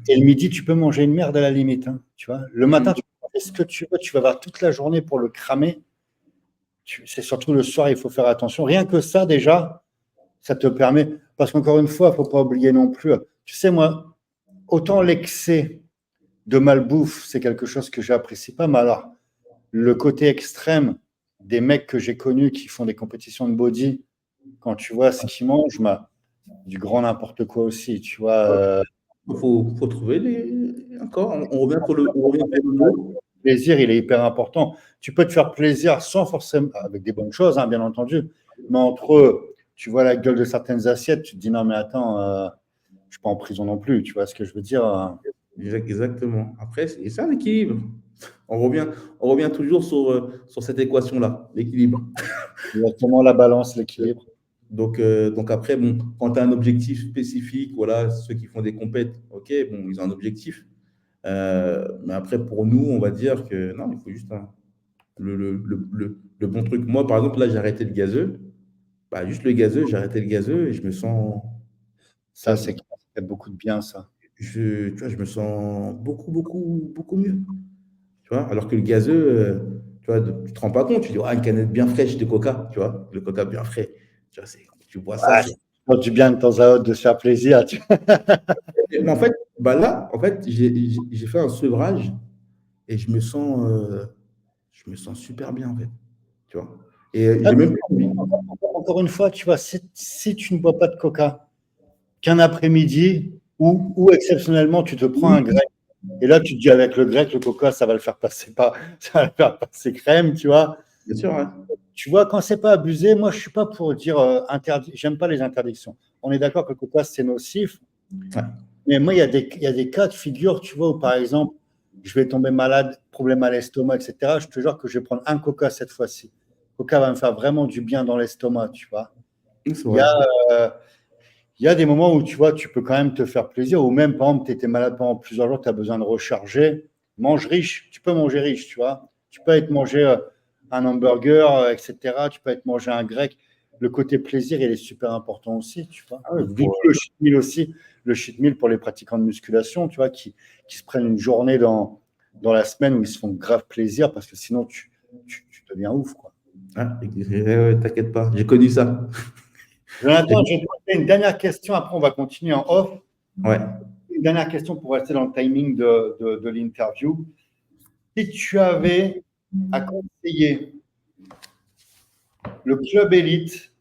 Et le midi, tu peux manger une merde à la limite, hein, tu vois. Le matin, tu peux manger ce que tu veux, tu vas avoir toute la journée pour le cramer. C'est surtout le soir, il faut faire attention. Rien que ça, déjà, ça te permet. Parce qu'encore une fois, il ne faut pas oublier non plus. Tu sais, moi, autant l'excès de malbouffe, c'est quelque chose que j'apprécie pas, mais alors, le côté extrême des mecs que j'ai connus qui font des compétitions de body, quand tu vois ce qu'ils mangent, bah, du grand n'importe quoi aussi, tu vois. faut trouver encore, on revient sur le mot. Le plaisir, il est hyper important. Tu peux te faire plaisir sans forcément, avec des bonnes choses, hein, bien entendu, mais entre, tu vois la gueule de certaines assiettes, tu te dis non, mais attends, je ne suis pas en prison non plus, tu vois ce que je veux dire. Exactement. Après, c'est un équilibre. On revient, on revient toujours sur cette équation-là, l'équilibre. Exactement la balance, l'équilibre. Donc après, bon, quand tu as un objectif spécifique, voilà, ceux qui font des compètes, ok, bon, ils ont un objectif. Mais après, pour nous, on va dire que non, il faut juste le bon truc. Moi, par exemple, là, j'ai arrêté le gazeux. Bah, juste le gazeux, j'ai arrêté le gazeux et je me sens, tu Ça, vois, c'est clair, ça fait beaucoup de bien, ça. tu vois, je me sens beaucoup, beaucoup, beaucoup mieux. Tu vois, alors que le gazeux, tu vois, tu te rends pas compte. Tu dis, ah, une canette bien fraîche de coca, tu vois, le coca bien frais. Tu vois, tu bois ça, Ah, ça fait du bien de temps à autre de se faire plaisir. Mais en fait, bah là, en fait, j'ai fait un sevrage et je me sens super bien, en fait. Tu vois. Et Ah, j'ai même pas envie. encore une fois, tu vois, si tu ne bois pas de coca qu'un après-midi ou exceptionnellement tu te prends un grec, et là tu te dis avec le grec, le coca, ça va le faire passer pas, ça va le faire passer crème, tu vois. Bien sûr, hein. Tu vois, quand c'est pas abusé, moi je suis pas pour dire interdit, j'aime pas les interdictions. On est d'accord que le coca c'est nocif, Ouais. mais moi il y a des cas de figure, tu vois, où par exemple, je vais tomber malade, problème à l'estomac, etc. Je te jure que je vais prendre un coca cette fois-ci. Le coca va me faire vraiment du bien dans l'estomac, tu vois. C'est Il y vrai. a, euh, il y a des moments où tu vois, tu peux quand même te faire plaisir, ou même, par exemple, tu étais malade pendant plusieurs jours, tu as besoin de recharger. Mange riche, tu peux manger riche, tu vois. Tu peux être manger un hamburger, etc. Tu peux être manger un grec. Le côté plaisir, il est super important aussi, tu vois. Ah ouais, D'où le cheat meal aussi, le cheat meal pour les pratiquants de musculation, tu vois, qui se prennent une journée dans la semaine où ils se font grave plaisir parce que sinon, tu deviens ouf, quoi. ouais, t'inquiète pas, j'ai connu ça. Jonathan, je vais te poser une dernière question, après on va continuer en off. Ouais. Une dernière question pour rester dans le timing de l'interview. Si tu avais à conseiller le club élite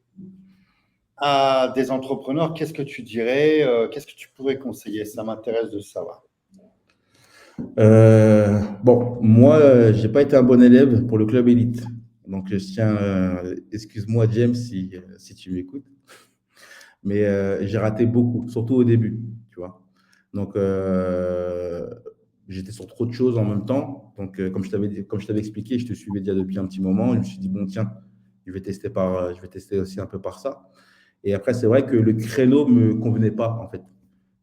à des entrepreneurs, qu'est-ce que tu dirais? Qu'est-ce que tu pourrais conseiller? Ça m'intéresse de savoir. Bon, moi, j'ai pas été un bon élève pour le club élite. Donc, je tiens, excuse-moi, James, si tu m'écoutes, mais j'ai raté beaucoup, surtout au début, tu vois. Donc, j'étais sur trop de choses en même temps. Donc, comme je t'avais expliqué, je te suivais déjà depuis un petit moment. Je me suis dit, bon, tiens, je vais tester aussi un peu par ça. Et après, c'est vrai que le créneau me convenait pas, en fait,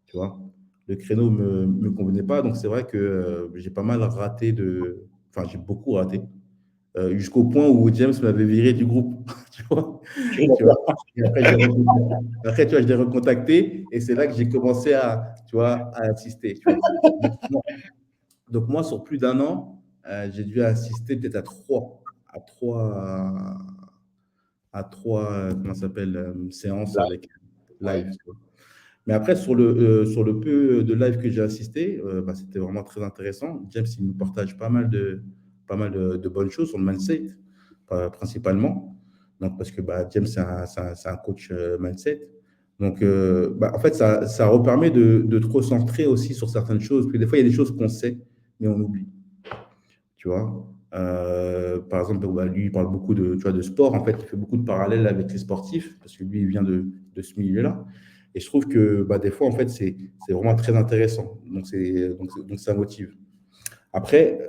tu vois. Le créneau me convenait pas, donc c'est vrai que j'ai pas mal raté enfin, j'ai beaucoup raté, jusqu'au point où James m'avait viré du groupe, tu vois. Tu vois. Et après, tu vois, je l'ai recontacté et c'est là que j'ai commencé tu vois, à assister, tu vois. Donc moi, sur plus d'un an, j'ai dû assister peut-être à trois, comment ça s'appelle, séances avec Ouais. live. Tu vois. Mais après, sur le peu de live que j'ai assisté, bah, c'était vraiment très intéressant. James, il nous partage pas mal de bonnes choses sur le mindset, principalement. Donc, parce que bah, James, c'est un coach mindset. Donc, bah, en fait, ça repermet de te recentrer aussi sur certaines choses. Parce que des fois, il y a des choses qu'on sait, mais on oublie. Tu vois. Par exemple, bah, lui, il parle beaucoup tu vois, de sport. En fait, il fait beaucoup de parallèles avec les sportifs, parce que lui, il vient de ce milieu-là. Et je trouve que bah, des fois, en fait, c'est vraiment très intéressant. Donc, ça motive. Après,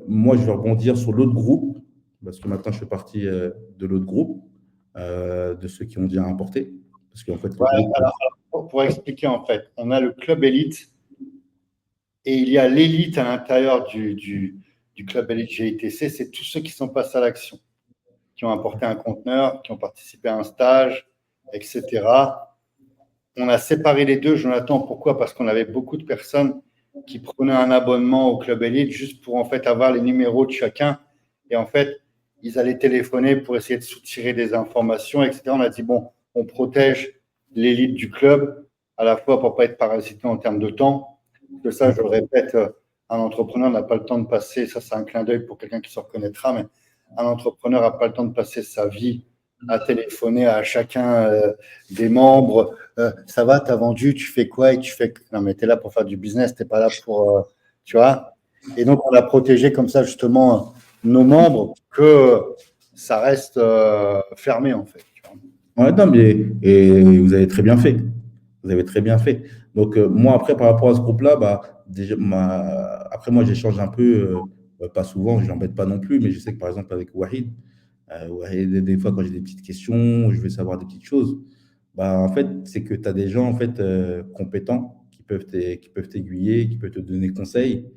moi, je vais rebondir sur l'autre groupe, parce que maintenant, je fais partie de l'autre groupe, de ceux qui ont déjà importé. Parce qu'en fait, le Ouais, groupe. alors, pour expliquer, en fait, on a le club élite et il y a l'élite à l'intérieur du club élite GITC. C'est tous ceux qui sont passés à l'action, qui ont apporté un conteneur, qui ont participé à un stage, etc. On a séparé les deux, Jonathan. Pourquoi? Parce qu'on avait beaucoup de personnes qui prenaient un abonnement au Club Elite juste pour en fait avoir les numéros de chacun. Et en fait, ils allaient téléphoner pour essayer de soutirer des informations, etc. On a dit, bon, on protège l'élite du club, à la fois pour ne pas être parasité en termes de temps. Parce que ça, je le répète, un entrepreneur n'a pas le temps de passer, ça c'est un clin d'œil pour quelqu'un qui se reconnaîtra, mais un entrepreneur n'a pas le temps de passer sa vie à téléphoner à chacun des membres. Ça va, t'as vendu, tu fais quoi? Et tu fais. Non, mais t'es là pour faire du business, t'es pas là pour. Tu vois? Et donc, on a protégé comme ça, justement, nos membres que ça reste fermé, en fait. Tu vois. Ouais, non, mais et vous avez très bien fait. Vous avez très bien fait. Donc, moi, après, par rapport à ce groupe-là, bah, déjà, après, moi, j'échange un peu, pas souvent, je l'embête pas non plus, mais je sais que par exemple, avec Wahid, Ouais, des fois, quand j'ai des petites questions, je veux savoir des petites choses, bah, en fait, c'est que tu as des gens en fait, compétents qui peuvent t'aiguiller, qui peuvent te donner conseil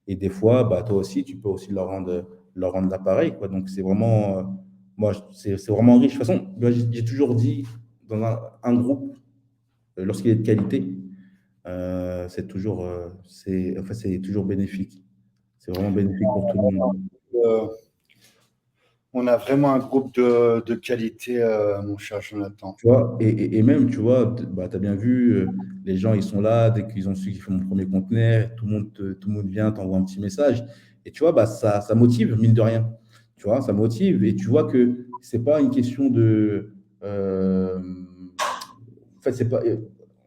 et des fois, bah, toi aussi, tu peux aussi leur rendre l'appareil, quoi. Donc c'est vraiment, moi, c'est vraiment riche. De toute façon, moi, j'ai toujours dit dans un groupe, lorsqu'il est de qualité, c'est toujours, c'est toujours bénéfique. C'est vraiment bénéfique pour tout le monde. Euh, on a vraiment un groupe de qualité, mon cher Jonathan. Tu vois, et même, tu vois, bah, tu as bien vu, les gens, ils sont là, dès qu'ils ont su qu'ils font mon premier conteneur, tout le monde vient, t'envoie un petit message. Et tu vois, bah, ça motive, mine de rien. Tu vois, ça motive. Et tu vois que c'est pas une question de. En fait, c'est pas,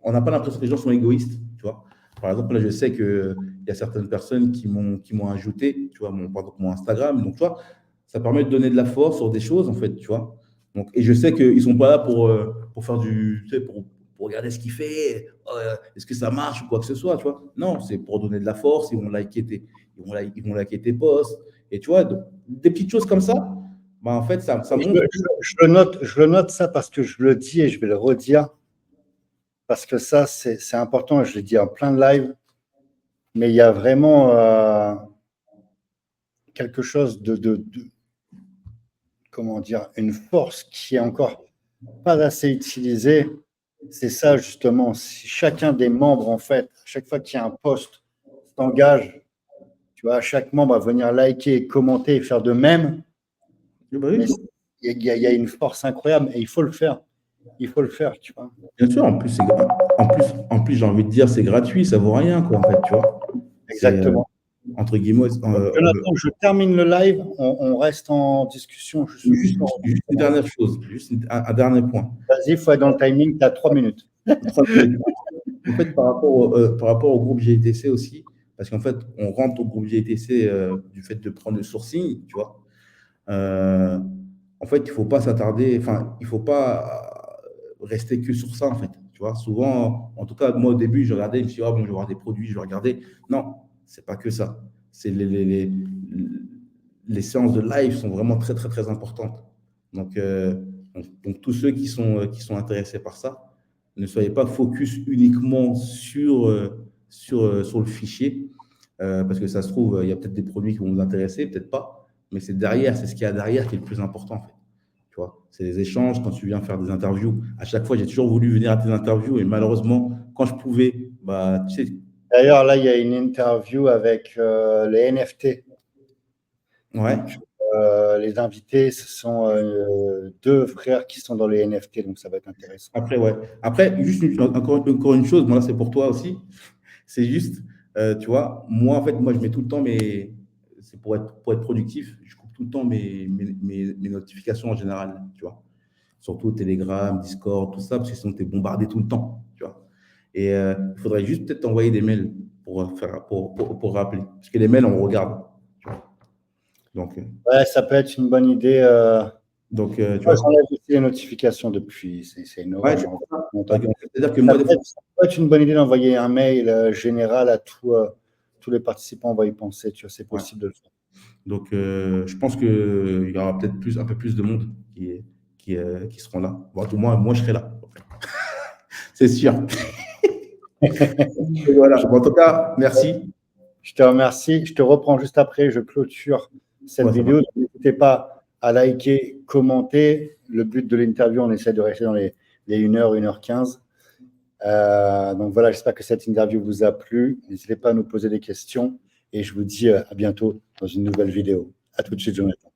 on n'a pas l'impression que les gens sont égoïstes. Tu vois. Par exemple, là, je sais qu'il y a certaines personnes qui m'ont ajouté, tu vois, par exemple, mon Instagram. Donc, tu vois, ça permet de donner de la force sur des choses, en fait, tu vois. Donc, et je sais qu'ils ne sont pas là pour faire du, tu sais, pour regarder ce qu'il fait, est-ce que ça marche ou quoi que ce soit, tu vois. Non, c'est pour donner de la force, ils vont liker tes posts. Et tu vois, donc, des petites choses comme ça, bah, en fait, ça Je, montre. je le note ça parce que je le dis et je vais le redire, parce que ça, c'est important. Je l'ai dit en plein de live, mais il y a vraiment quelque chose comment dire, une force qui est encore pas assez utilisée. C'est ça, justement. Si chacun des membres, en fait, à chaque fois qu'il y a un post, s'engage, tu vois, chaque membre va venir liker, commenter et faire de même, Bah mais oui, il y a une force incroyable et il faut le faire. Il faut le faire, tu vois. bien sûr, en plus, en plus, j'ai envie de dire, c'est gratuit, ça vaut rien, quoi, en fait, tu vois. C'est, Exactement. entre guillemets, Donc, Jonathan, je termine le live. On reste en discussion. Juste juste une dernière chose, juste un dernier point. Vas-y, il faut être dans le timing. Tu as 3 minutes. 3 minutes. En fait, par rapport au groupe GITC aussi, parce qu'en fait, on rentre au groupe GITC du fait de prendre le sourcing, tu vois. Euh, En fait, il ne faut pas s'attarder, enfin, il ne faut pas rester que sur ça, en fait. Tu vois, souvent, en tout cas, moi, au début, je regardais, je me suis dit, ah, bon, je vais voir des produits, je vais regarder. Non, c'est pas que ça. C'est les séances de live sont vraiment très, très, très importantes. Donc, donc tous ceux qui sont intéressés par ça, ne soyez pas focus uniquement sur le fichier, parce que ça se trouve, il y a peut-être des produits qui vont vous intéresser, peut-être pas, mais c'est derrière, c'est ce qu'il y a derrière qui est le plus important, en fait. Tu vois, c'est les échanges, quand tu viens faire des interviews. À chaque fois, j'ai toujours voulu venir à tes interviews, et malheureusement, quand je pouvais, bah, tu sais, D'ailleurs, là, il y a une interview avec les NFT. ouais. Donc, les invités, ce sont deux frères qui sont dans les NFT, donc ça va être intéressant. Après, ouais. Après, juste encore une chose, moi, là, c'est pour toi aussi. C'est juste, tu vois, moi, en fait, moi, je mets tout le temps c'est pour être productif, je coupe tout le temps mes notifications en général, tu vois. Surtout Telegram, Discord, tout ça, parce que sinon, tu es bombardé tout le temps, tu vois. Et il faudrait juste peut-être t'envoyer des mails pour rappeler. Parce que les mails, on regarde, tu vois. Donc, Ouais, ça peut être une bonne idée. tu Moi, vois, j'enlève aussi les notifications depuis. C'est une ouais, horreur. tu J'en vois vois ça. pas longtemps. C'est-à-dire que moi, des fois, Ça peut être une bonne idée d'envoyer un mail général à tous les participants. On va y penser. Tu vois, c'est ouais. possible de le faire. Donc, je pense qu'il y aura peut-être un peu plus de monde qui seront là. Bon, tout moi, je serai là. C'est sûr. Et voilà. Bon, en tout cas, merci. Je te remercie. Je te reprends juste après. Je clôture cette Ouais, ça va. vidéo. N'hésitez pas à liker, commenter. Le but de l'interview, on essaie de rester dans les 1 heure, 1 h 15. Donc voilà, j'espère que cette interview vous a plu. N'hésitez pas à nous poser des questions et je vous dis à bientôt dans une nouvelle vidéo. À tout de suite, Jonathan.